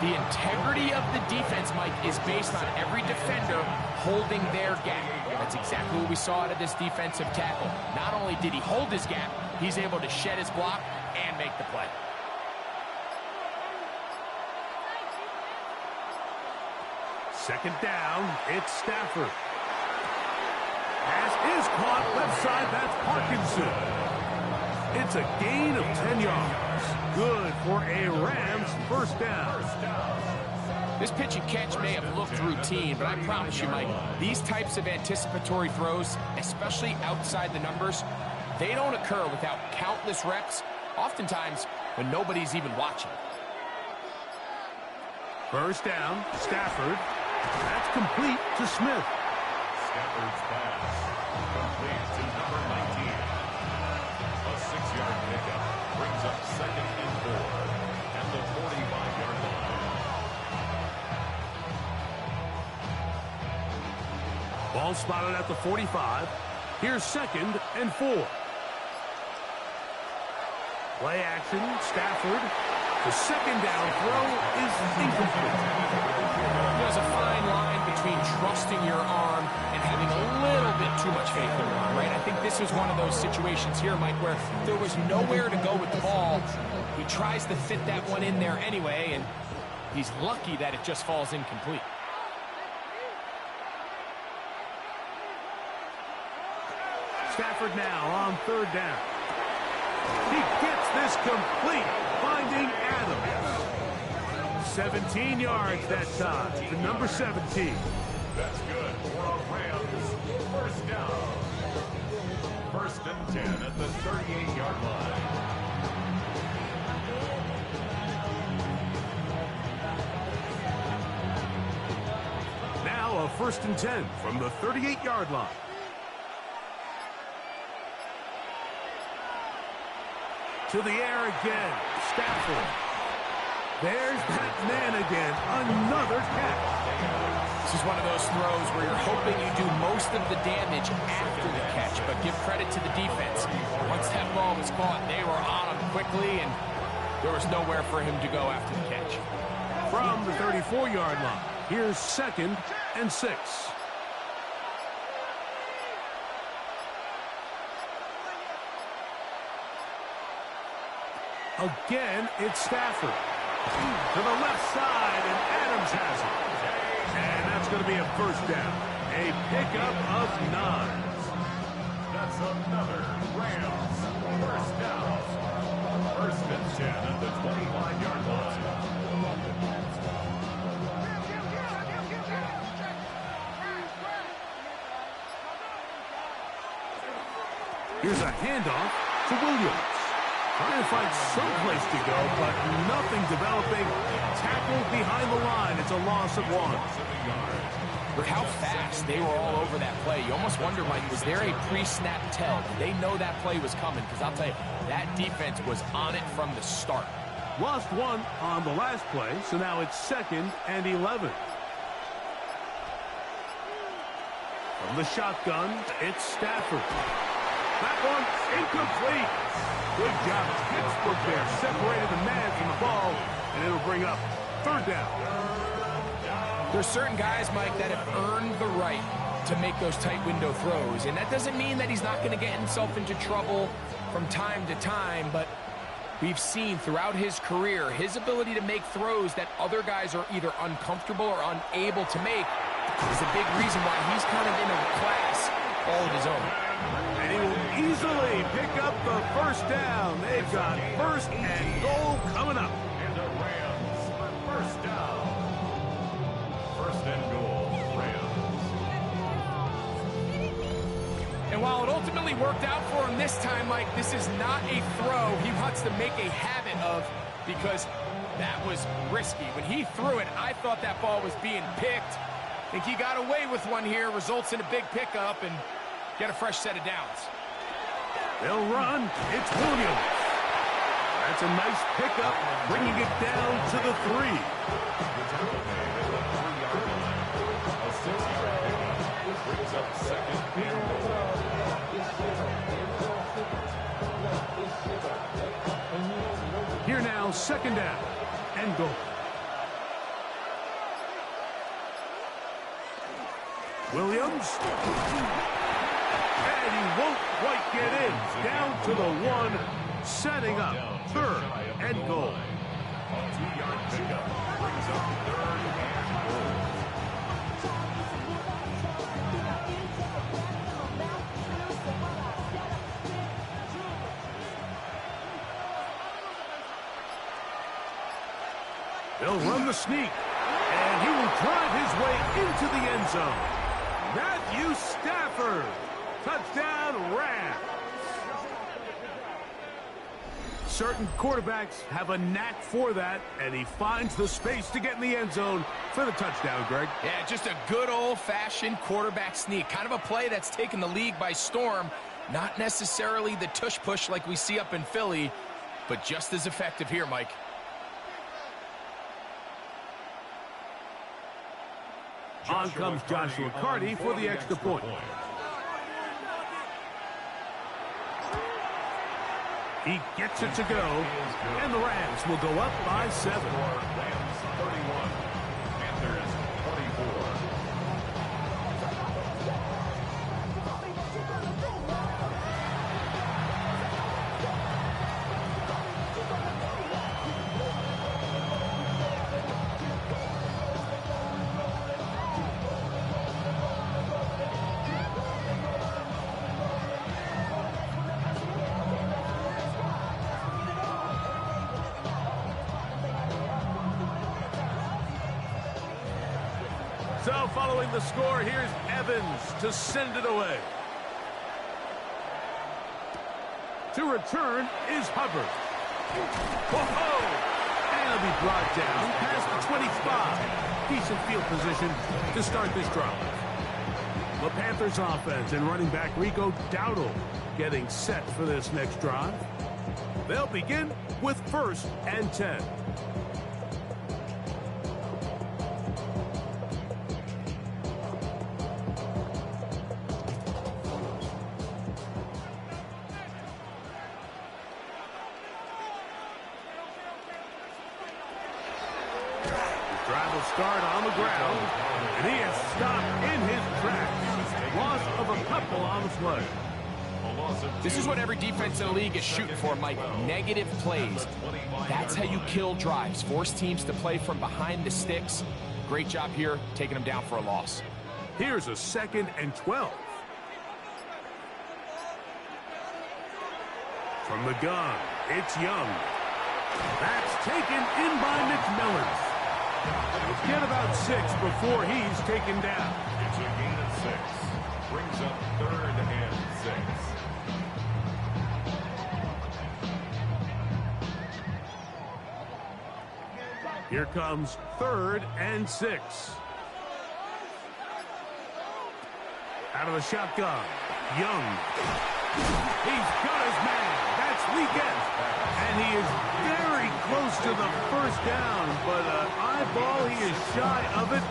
The integrity of the defense, Mike, is based on every defender holding their gap. That's exactly what we saw out of this defensive tackle. Not only did he hold his gap, he's able to shed his block and make the play. Second down, it's Stafford. Pass is caught left side, that's Parkinson. It's a gain of 10 yards. Good for a Rams first down. This pitch and catch may have looked routine, but I promise you, Mike, these types of anticipatory throws, especially outside the numbers, they don't occur without countless reps, oftentimes when nobody's even watching. First down, Stafford. That's complete to Smith. Stafford's pass complete to number 19. A 6-yard pickup brings up 2nd and 4 at the 45-yard line. Ball spotted at the 45. Here's 2nd and 4. Play action, Stafford. The second down throw is incomplete. There's a fine line between trusting your arm and having a little bit too much faith in your arm, right? I think this is one of those situations here, Mike, where there was nowhere to go with the ball. He tries to fit that one in there anyway, and he's lucky that it just falls incomplete. Stafford now on 3rd down. He gets this complete, finding Adams. 17 yards that time to number 17. That's good for a Rams first down. 1st and 10 at the 38-yard line. Now a 1st and 10 from the 38-yard line. To the air again, Stafford. There's that man again, another catch. This is one of those throws where you're hoping you do most of the damage after the catch, but give credit to the defense. Once that ball was caught, they were on him quickly, and there was nowhere for him to go after the catch. From the 34-yard line, here's 2nd and 6. Again, it's Stafford. To the left side, and Adams has it. And that's going to be a first down. A pickup of 9. That's another Rams first down. 1st and 10 at the 25-yard line. Here's a handoff to Williams. Trying to find some place to go, but nothing developing. Tackled behind the line. It's a loss of 1. Look how fast they were all over that play. You almost wonder, Mike, was there a pre-snap tell? Did they know that play was coming? Because I'll tell you, that defense was on it from the start. Lost 1 on the last play, so now it's 2nd and 11. From the shotgun, it's Stafford. That one incomplete. Good job. Pittsburgh there separated the man from the ball, and it'll bring up 3rd down. There's certain guys, Mike, that have earned the right to make those tight window throws, and that doesn't mean that he's not going to get himself into trouble from time to time, but we've seen throughout his career his ability to make throws that other guys are either uncomfortable or unable to make is a big reason why he's kind of in a class all of his own. And he will easily pick up the first down. They've got 1st and goal coming up. And the Rams first down. 1st and goal, Rams. And while it ultimately worked out for him this time, Mike, this is not a throw he wants to make a habit of, because That was risky. When he threw it, I thought that ball was being picked. I think he got away with one here, results in a big pickup, and get a fresh set of downs. They'll run. It's Williams. That's a nice pickup, bringing it down to the 3. A 6-yard pickup brings up second and goal. Here now, second down and goal. Williams. And he won't quite get in. Down to the 1, setting up third and goal. A 2-yard pickup brings up third and goal. They'll run the sneak, and he will drive his way into the end zone. Matthew Stafford, touchdown Rams. Certain quarterbacks have a knack for that, and he finds the space to get in the end zone for the touchdown, Greg. Yeah, just a good old-fashioned quarterback sneak. Kind of a play that's taken the league by storm. Not necessarily the tush-push like we see up in Philly, but just as effective here, Mike. On comes Joshua Carty for the extra point. He gets it to go, and the Rams will go up by 7. Rams 31, Panthers 24. So following the score, here's Evans to send it away. To return is Hubbard. Whoa! And he'll be brought down past the 25. Decent field position to start this drive. The Panthers offense and running back Rico Dowdle getting set for this next drive. They'll begin with 1st and 10. Start on the ground, and he is stopped in his tracks. Loss of a couple on the play. This is what every defense in the league is shooting for, Mike. Negative plays. That's how you kill drives. Force teams to play from behind the sticks. Great job here, taking them down for a loss. Here's a 2nd and 12. From the gun, it's Young. That's taken in by McMillan. Get about 6 before he's taken down. It's a gain of 6. Brings up 3rd and 6. Here comes 3rd and 6. Out of the shotgun, Young. He's got his man. That's weekend. And he is very close to the first down, but an eyeball, he is shy of it.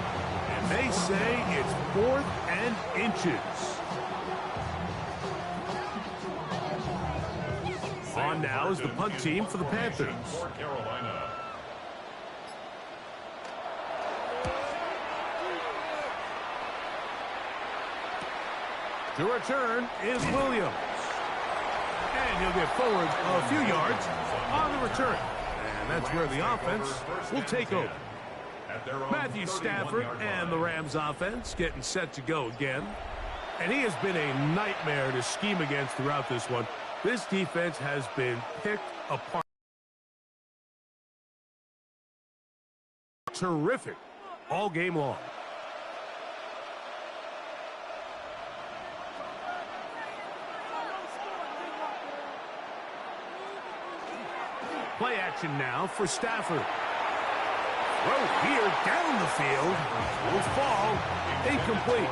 And they say it's 4th and inches. On now is the punt team for the Panthers. For Carolina. To return is Williams. And he'll get forward a few yards on the return. And that's where the offense will take over. Matthew Stafford and the Rams offense getting set to go again. And he has been a nightmare to scheme against throughout this one. This defense has been picked apart. Terrific all game long. Play action now for Stafford. Throw here down the field. Will fall. Incomplete.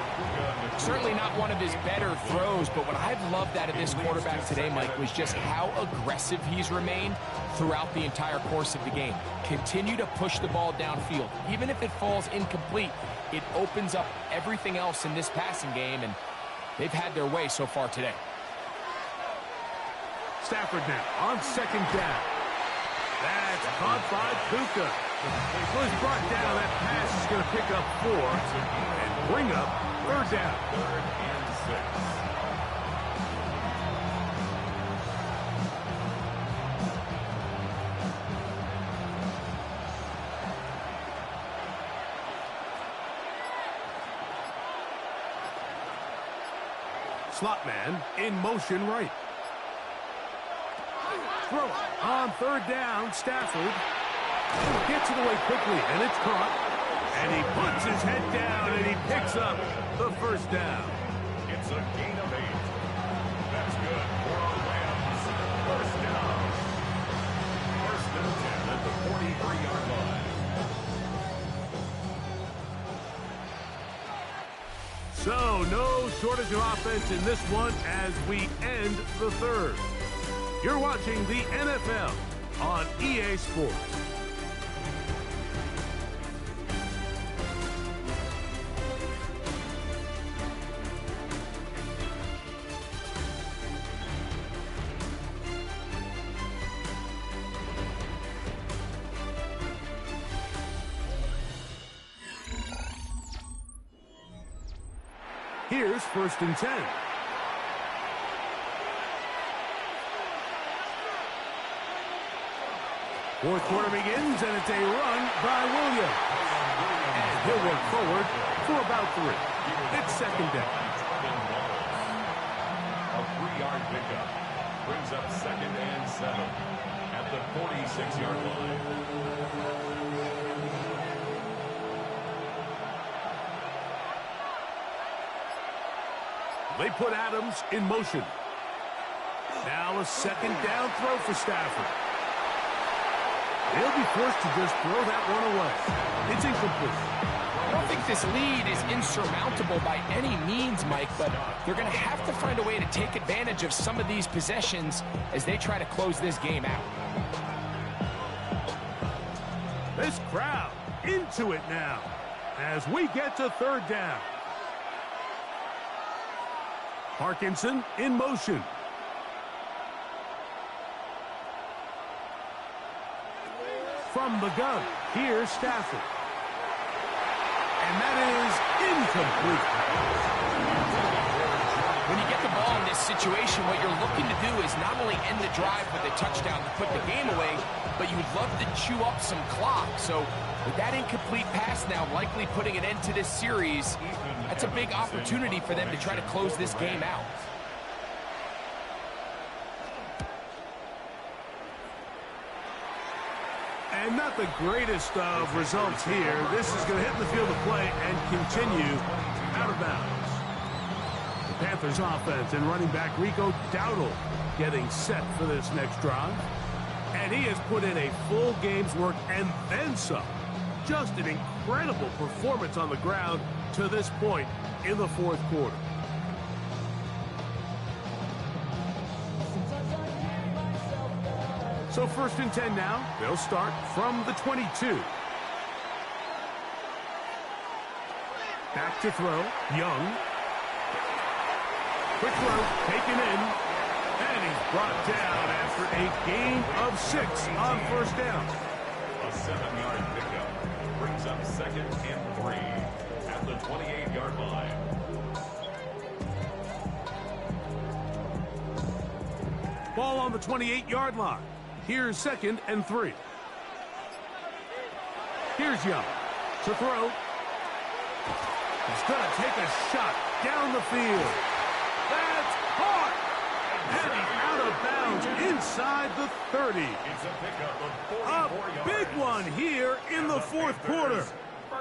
Certainly not one of his better throws, but what I've loved out of this quarterback today, Mike, was just how aggressive he's remained throughout the entire course of the game. Continue to push the ball downfield. Even if it falls incomplete, it opens up everything else in this passing game, and they've had their way so far today. Stafford now on second down. That's caught by Puka. Was brought down. That pass is going to pick up 4 and bring up third down. 3rd and 6. Slot man in motion right. Throw on third down. Stafford gets it away quickly, and it's caught. And he puts his head down, and he picks up the first down. It's a gain of 8. That's good for our Rams. First down. 1st and 10 at the 43-yard line. So, no shortage of offense in this one as we end the third. You're watching the NFL on EA Sports. Here's 1st and 10. Fourth quarter begins, and it's a run by Williams. And he'll work forward for about 3. It's second down. A 3-yard pickup brings up 2nd and 7 at the 46-yard line. They put Adams in motion. Now a second down throw for Stafford. They'll be forced to just throw that one away. It's incomplete. I don't think this lead is insurmountable by any means, Mike, but they're going to have to find a way to take advantage of some of these possessions as they try to close this game out. This crowd into it now as we get to third down. Parkinson in motion. From the gun, here's Stafford. And that is incomplete. When you get the ball in this situation, what you're looking to do is not only end the drive with a touchdown to put the game away, but you'd love to chew up some clock. So with that incomplete pass now likely putting an end to this series, that's a big opportunity for them to try to close this game out. And not the greatest of results here. This is going to hit the field of play and continue out of bounds. The Panthers offense and running back Rico Dowdle getting set for this next drive. And he has put in a full game's work and then some. Just an incredible performance on the ground to this point in the fourth quarter. So 1st and 10 now. They'll start from the 22. Back to throw. Young. Quick throw. Taken in. And he's brought down after a gain of 6 on first down. A 7-yard pickup brings up 2nd and 3 at the 28-yard line. Ball on the 28-yard line. Here's 2nd and 3. Here's Young to throw. He's going to take a shot down the field. That's caught. And he's out of bounds inside the 30. It's a pickup of 44 A big one here in the fourth quarter.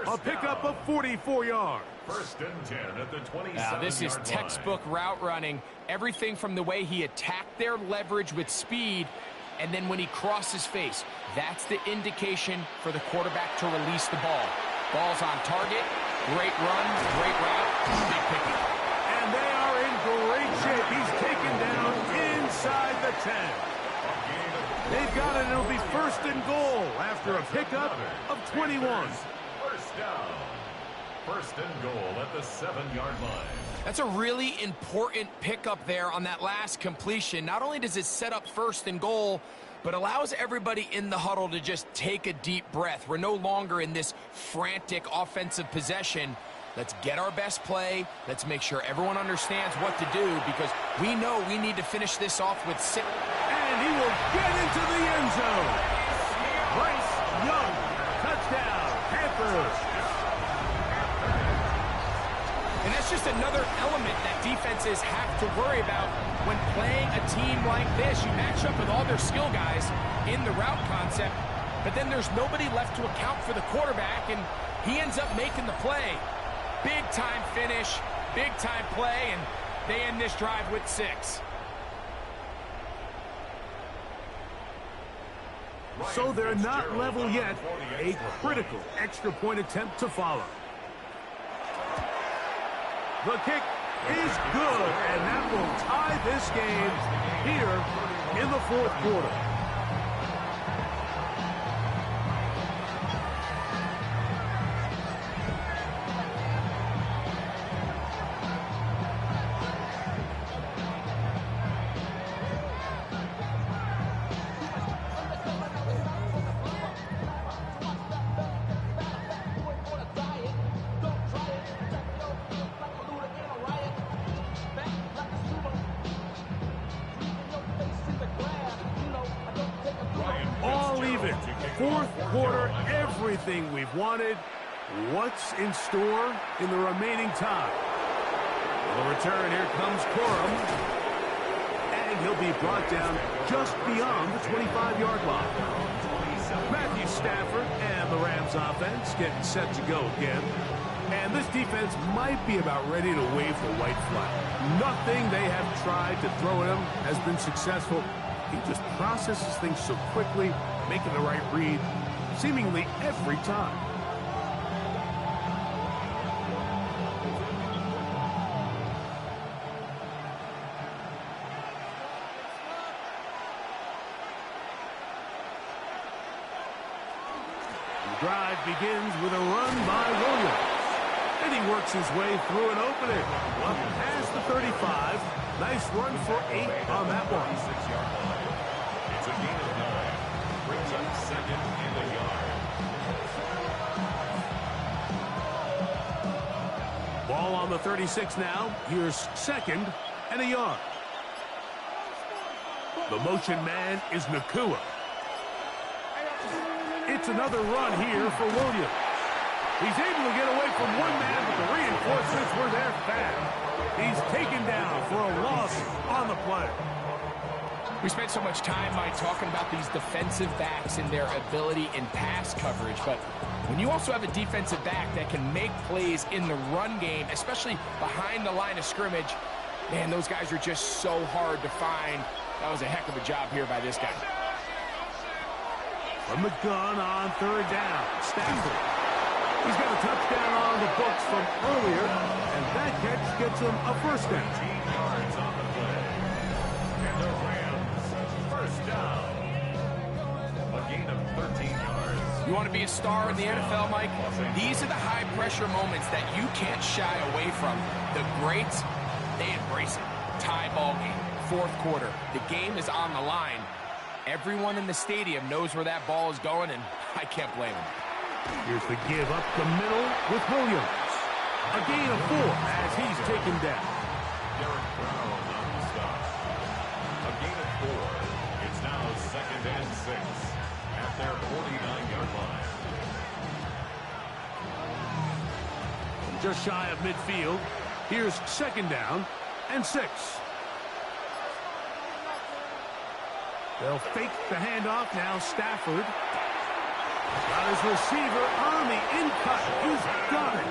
A pickup of 44 yards. 1st and 10 at the 27-yard line. Now, this is textbook route running. Everything from the way he attacked their leverage with speed and then when he crosses face, that's the indication for the quarterback to release the ball. Ball's on target, great run, great route, big pickup. And they are in great shape. He's taken down inside the 10. They've got it, and it'll be 1st and goal after a pickup of 21. First down. 1st and goal at the 7-yard line. That's a really important pickup there on that last completion. Not only does it set up 1st and goal, but allows everybody in the huddle to just take a deep breath. We're no longer in this frantic offensive possession. Let's get our best play. Let's make sure everyone understands what to do, because we know we need to finish this off with 6. And he will get into the end zone. Bryce Young, touchdown, Panthers. And that's just another element that defenses have to worry about when playing a team like this. You match up with all their skill guys in the route concept, but then there's nobody left to account for the quarterback, and he ends up making the play. Big-time finish, big-time play, and they end this drive with 6. So they're not level yet. A critical extra point attempt to follow. The kick is good, and that will tie this game here in the 4th quarter. All even. 4th quarter, everything we've wanted. What's in store in the remaining time? The return, here comes Corum. And he'll be brought down just beyond the 25-yard line. Matthew Stafford and the Rams offense getting set to go again. And this defense might be about ready to wave the white flag. Nothing they have tried to throw at him has been successful. He just processes things so quickly, making the right read, seemingly every time. The drive begins with a run by Williams. And he works his way through an opening. Up past the 35. Nice run for 8 on that one. It's a gain of 9. Brings up 2nd and a yard. Ball on the 36 now. Here's 2nd and a yard. The motion man is Nakua. It's another run here for Williams. He's able to get away from one man, but the reinforcements were there fast. He's taken down for a loss on the play. We spent so much time, Mike, talking about these defensive backs and their ability in pass coverage, but when you also have a defensive back that can make plays in the run game, especially behind the line of scrimmage, man, those guys are just so hard to find. That was a heck of a job here by this guy. From the gun on 3rd down, Stafford. He's got a touchdown on the books from earlier, and that catch gets him a 1st down. 18 yards on the play. And the Rams, 1st down. A gain of 13 yards. You want to be a star in the NFL, Mike? These are the high-pressure moments that you can't shy away from. The greats, they embrace it. Tie ball game, 4th quarter. The game is on the line. Everyone in the stadium knows where that ball is going, and I can't blame them. Here's the give up the middle with Williams. A gain of 4 as he's taken down. Derek Brown on the stop. A gain of 4. It's now 2nd and 6 at their 49-yard line. Just shy of midfield. Here's 2nd down and 6. They'll fake the handoff now. Stafford. Got his receiver on the in-cut. He's got it.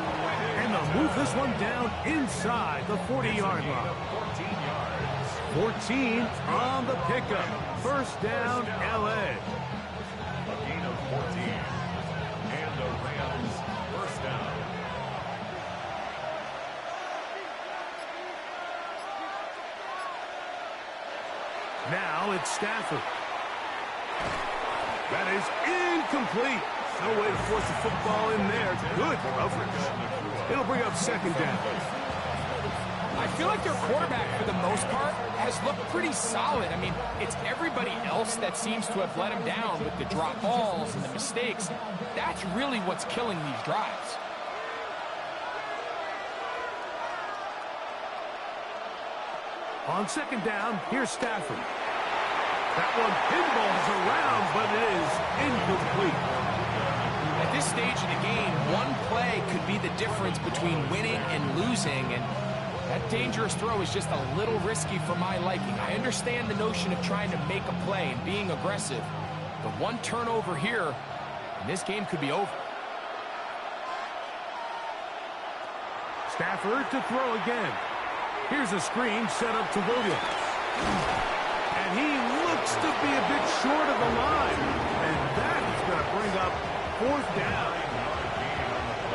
And they'll move this one down inside the 40-yard line. 14 yards. 14 on the pickup. First down, L.A. A gain of 14. And the Rams first down. Now it's Stafford. That is incomplete. No way to force the football in there. Good coverage. It'll bring up second down. I feel like their quarterback, for the most part, has looked pretty solid. I mean, it's everybody else that seems to have let him down with the drop balls and the mistakes. That's really what's killing these drives. On second down, here's Stafford. That one pinballs around, but it is incomplete. At this stage of the game, one play could be the difference between winning and losing, and that dangerous throw is just a little risky for my liking. I understand the notion of trying to make a play and being aggressive, but one turnover here, and this game could be over. Stafford to throw again. Here's a screen set up to Williams. And he looks to be a bit short of the line. And that is going to bring up fourth down.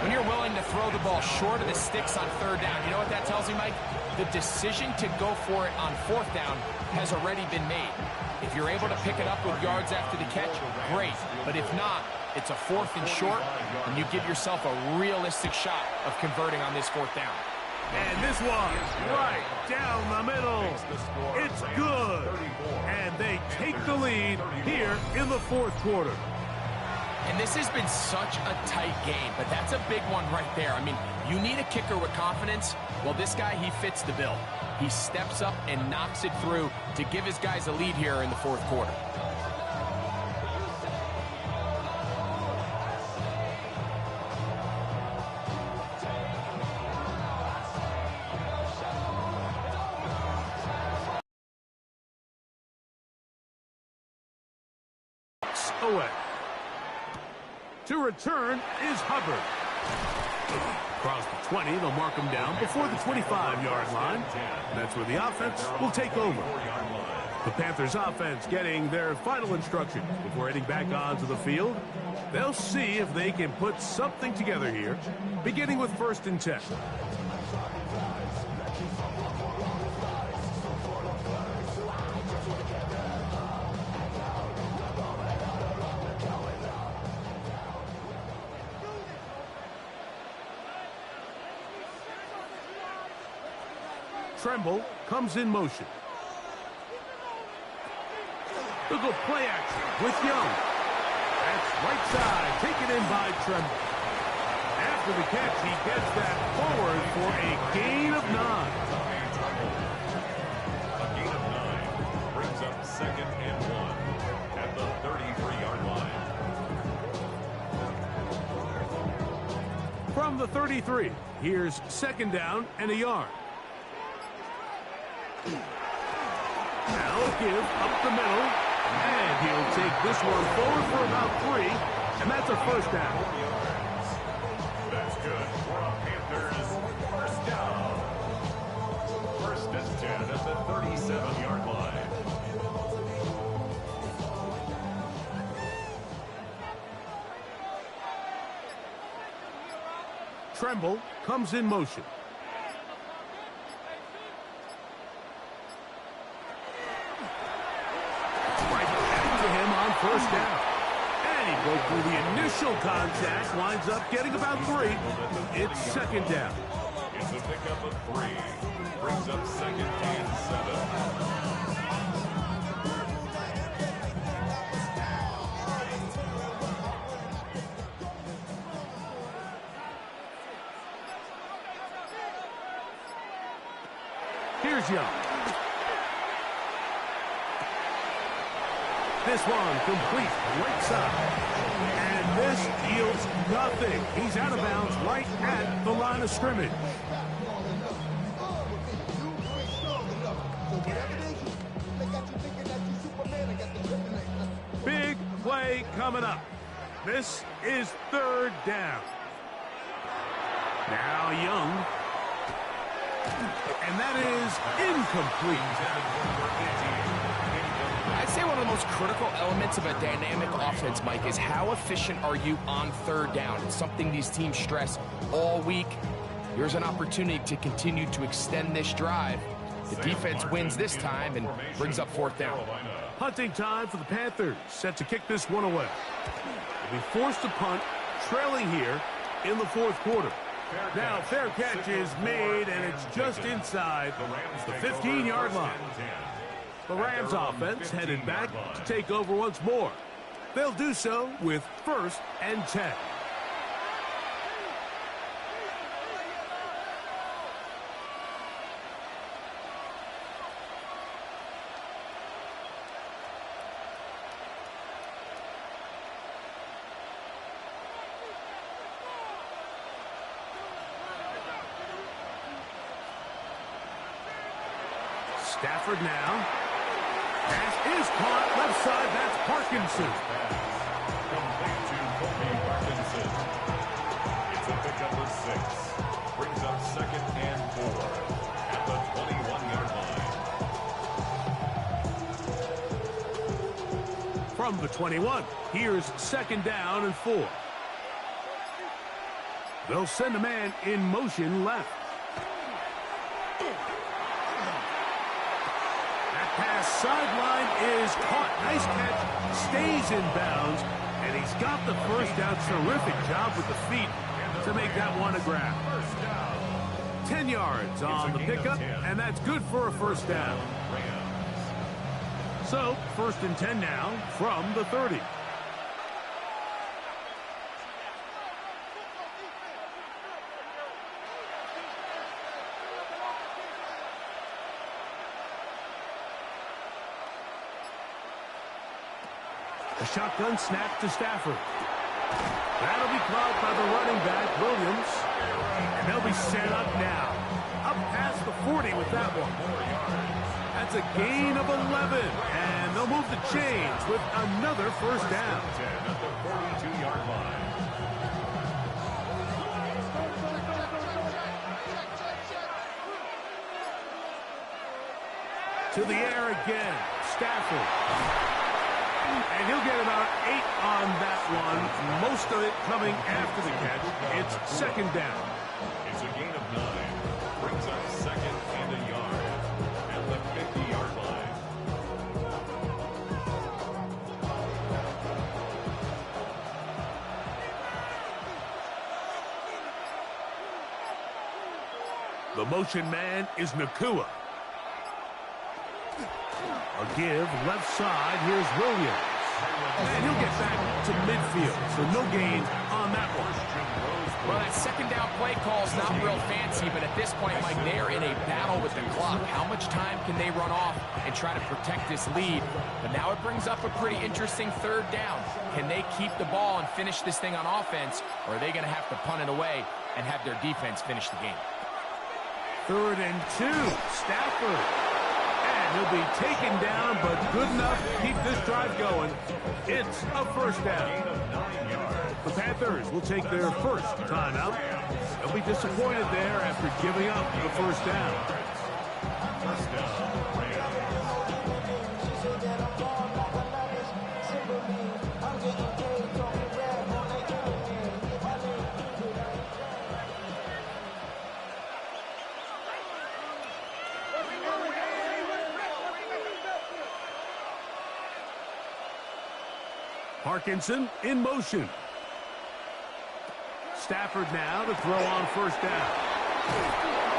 When you're willing to throw the ball short of the sticks on third down, you know what that tells me, Mike? The decision to go for it on fourth down has already been made. If you're able to pick it up with yards after the catch, great. But if not, it's a fourth and short, and you give yourself a realistic shot of converting on this fourth down. And this one right down the middle. It's good. And they take the lead here in the fourth quarter. And this has been such a tight game, but that's a big one right there. I mean, you need a kicker with confidence. Well, this guy, he fits the bill. He steps up and knocks it through to give his guys a lead here in the fourth quarter. Away. To return is Hubbard. Across the 20, they'll mark him down before the 25-yard line. And that's where the offense will take over. The Panthers offense getting their final instructions before heading back onto the field. They'll see if they can put something together here, beginning with 1st and 10. Tremble comes in motion. They'll go play action with Young. That's right side, taken in by Tremble. After the catch, he gets that forward for a gain of 9. A gain of 9 brings up 2nd and 1 at the 33-yard line. From the 33, here's 2nd down and a yard. Now a give up the middle, and he'll take this one forward for about 3, and that's a 1st down. That's good for a Panthers first down. 1st and 10 at the 37-yard line. Tremble comes in motion. First down. And he broke through the initial contact, winds up getting about 3. It's 2nd down. It's a pickup of 3. Brings up 2nd and 7. Here's Young. This one complete right side. And this yields nothing. He's out of bounds right at the line of scrimmage. Big play coming up. This is 3rd down. Now Young. And that is incomplete. I'd say one of the most critical elements of a dynamic offense, Mike, is how efficient are you on third down. It's something these teams stress all week. Here's an opportunity to continue to extend this drive. The defense wins this time and brings up fourth down. Punting time for the Panthers, set to kick this one away. They'll be forced to punt, trailing here in the fourth quarter. Now, fair catch is made, and it's just inside the 15-yard line. The Rams offense headed back to take over once more. They'll do so with 1st and 10. Stafford now. Pass is caught left side. That's Parkinson. Complete to Kobe Parkinson. It's a pickup of 6. Brings up 2nd and 4 at the 21-yard line. From the 21, here's 2nd down and 4. They'll send a man in motion left. Pass sideline is caught. Nice catch. Stays in bounds. And he's got the first down. Terrific job with the feet to make that one a grab. 10 yards on the pickup, and that's good for a first down. So, 1st and 10 now from the 30. A shotgun snap to Stafford. That'll be caught by the running back, Williams. And they'll be set up now. Up past the 40 with that one. That's a gain of 11. And they'll move the chains with another first down. At the 42-yard line. To the air again. Stafford. And he'll get about 8 on that one. Most of it coming after the catch. It's 2nd down. It's a gain of 9. Brings up 2nd and a yard at the 50-yard line. The motion man is Nakua. A give left side. Here's Williams. And he'll get back to midfield. So no gain on that one. Well, that 2nd down play call is not real fancy, but at this point, Mike, they're in a battle with the clock. How much time can they run off and try to protect this lead? But now it brings up a pretty interesting 3rd down. Can they keep the ball and finish this thing on offense, or are they going to have to punt it away and have their defense finish the game? 3rd and 2. Stafford. He'll be taken down, but good enough to keep this drive going. It's a first down. The Panthers will take their first timeout. They'll be disappointed there after giving up the first down. First down, Parkinson in motion. Stafford now to throw on first down.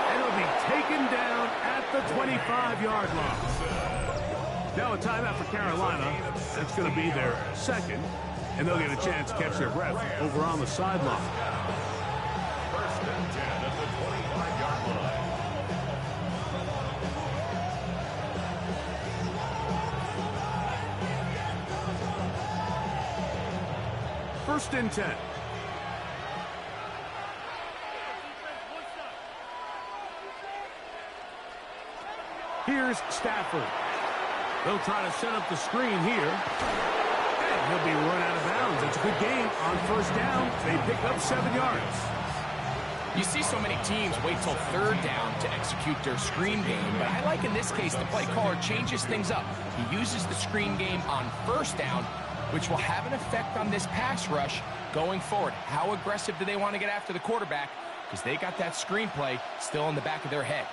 And it'll be taken down at the 25-yard line. Now a timeout for Carolina. That's going to be their 2nd. And they'll get a chance to catch their breath over on the sideline. 1st and 10 at the 25-yard line. 1st and 10. Here's Stafford. They'll try to set up the screen here. And he'll be run out of bounds. It's a good game on first down. They pick up 7 yards. You see so many teams wait till third down to execute their screen game, but I like in this case the play caller changes things up. He uses the screen game on first down, which will have an effect on this pass rush going forward. How aggressive do they want to get after the quarterback? Because they got that screen play still in the back of their head.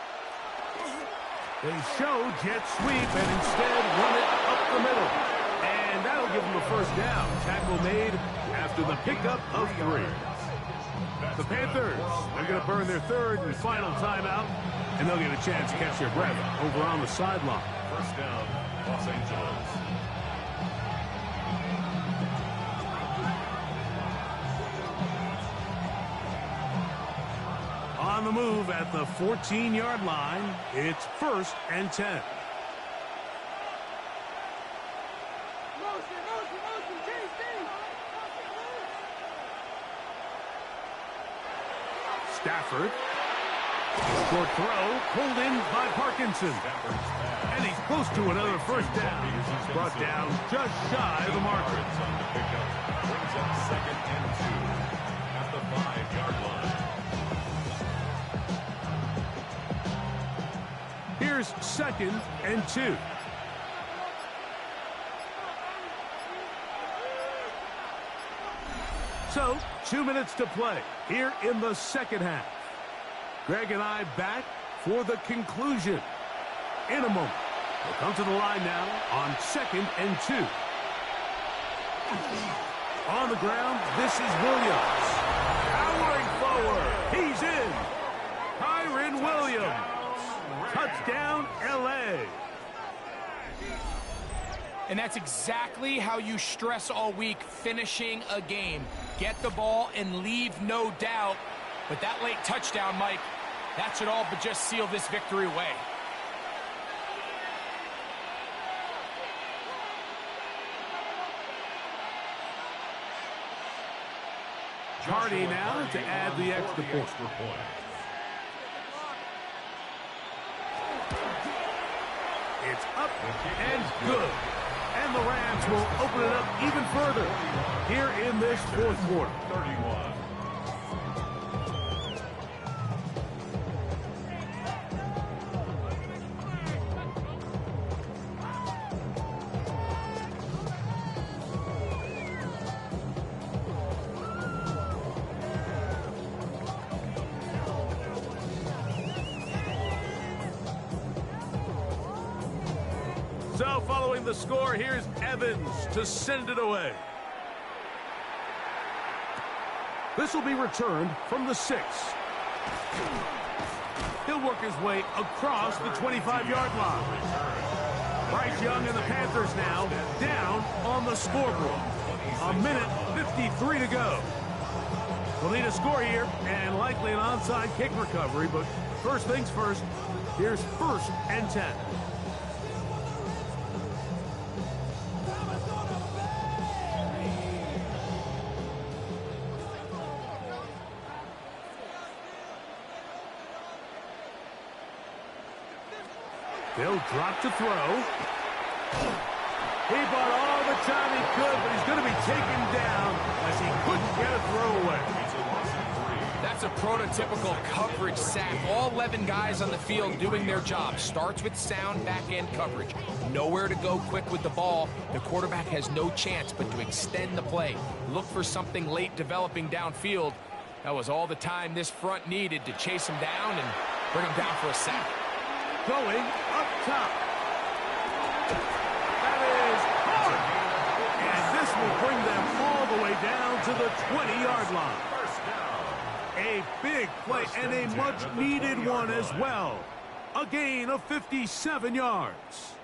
They show jet sweep and instead run it up the middle. And that'll give them a first down. Tackle made after the pickup of 3. The Panthers, they're going to burn their third and final timeout, and they'll get a chance to catch their breath over on the sideline. First down, Los Angeles. On the move at the 14-yard line, it's 1st and 10. Stafford. Short throw, pulled in by Parkinson. And he's close to another first down. He's brought down just shy of the marker. Brings up 2nd and 2 at the 5-yard line. Here's 2nd and 2. So, 2 minutes to play here in the second half. Greg and I back for the conclusion in a moment. We'll come to the line now on 2nd and 2. On the ground, this is Williams. Powering forward. He's in. Kyren Williams. Touchdown, L.A. And that's exactly how you stress all week, finishing a game. Get the ball and leave no doubt. But that late touchdown, Mike, that should all but just seal this victory away. Hardy now to add the extra point. It's up and good. And the Rams will open it up even further here in this 4th quarter. 31. So following the score, here's Evans to send it away. This will be returned from the 6. He'll work his way across the 25-yard line. Bryce Young and the Panthers now down on the scoreboard. 1:53 to go. We'll need a score here and likely an onside kick recovery, but first things first, here's 1st and 10. They'll drop to throw. He bought all the time he could, but he's going to be taken down as he couldn't get a throw away. That's a prototypical coverage sack. All 11 guys on the field doing their job. Starts with sound back-end coverage. Nowhere to go quick with the ball. The quarterback has no chance but to extend the play. Look for something late developing downfield. That was all the time this front needed to chase him down and bring him down for a sack. Going up top. That is hard. And this will bring them all the way down to the 20-yard line. A big play and a much-needed one as well. A gain of 57 yards.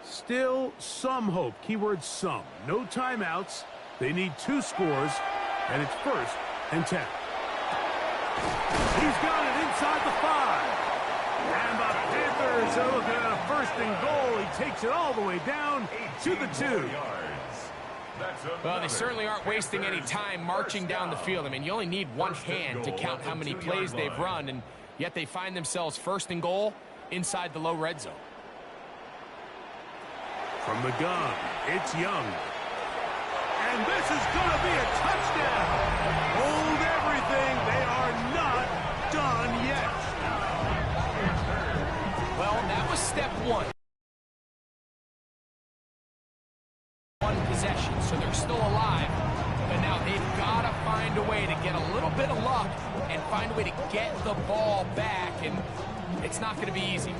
Still some hope. Keyword some. No timeouts. They need 2 scores, and it's 1st and 10. He's got it inside the 5. And the Panthers are looking at a 1st and goal. He takes it all the way down to the 2. Well, they certainly aren't wasting any time marching down the field. I mean, you only need one hand to count how many plays they've run, and yet they find themselves 1st and goal inside the low red zone. From the gun, it's Young. And And this is going to be a touchdown. Hold everything. They are not done yet. Well, that was step one. One possession, so they're still alive. But now they've got to find a way to get a little bit of luck and find a way to get the ball back. And it's not going to be easy.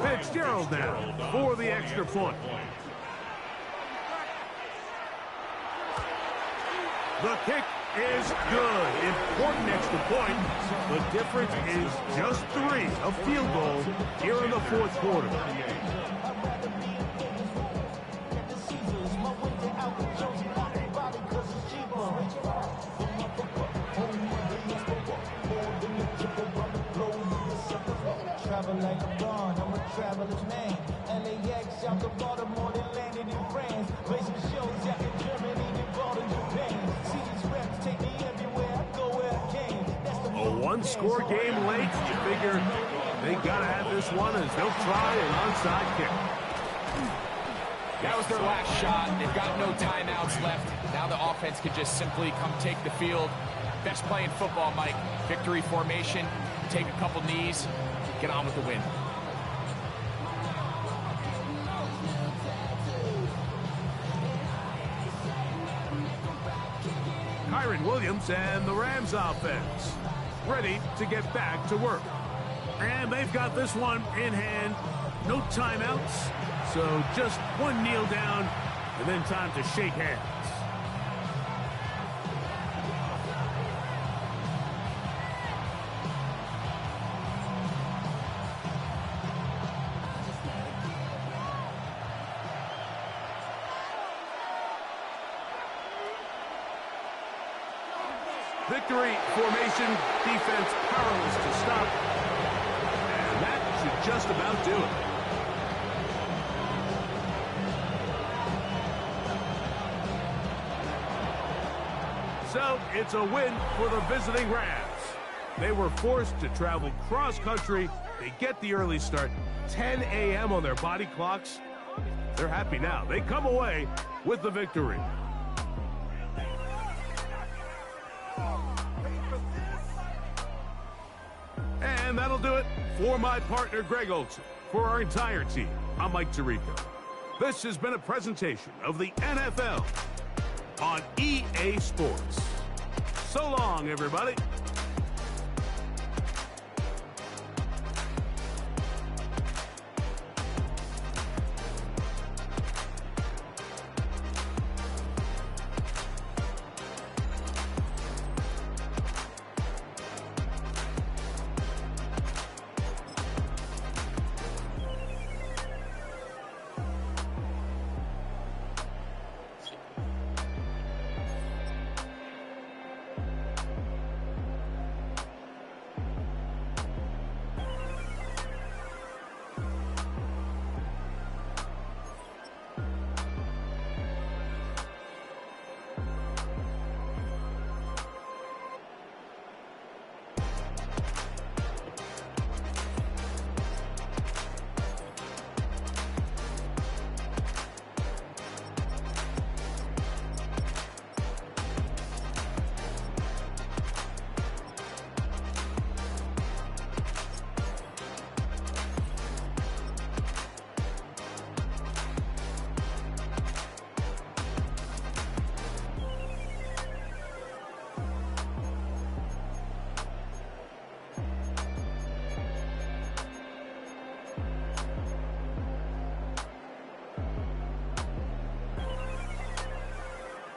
Fitzgerald now for the extra point. The kick is good. Important extra point. The difference is just 3, a field goal here in the fourth quarter. Traveler's man, LAX out to Baltimore, they landed in France. Racing shows out in Germany, they brought in Japan. See these reps take me everywhere, I go where I can. That's the A one-score game late. You figure they gotta have this one as they'll try an onside kick. That was their last shot. They've got no timeouts left. Now the offense can just simply come take the field. Best play in football, Mike. Victory formation, take a couple knees, get on with the win. Kyron Williams and the Rams offense ready to get back to work. And they've got this one in hand. No timeouts. So just one kneel down and then time to shake hands. Victory formation, defense powerless to stop. And that should just about do it. So it's a win for the visiting Rams. They were forced to travel cross-country. They get the early start, 10 a.m. on their body clocks. They're happy now. They come away with the victory. And that'll do it for my partner, Greg Olson. For our entire team, I'm Mike Tirico. This has been a presentation of the NFL on EA Sports. So long, everybody.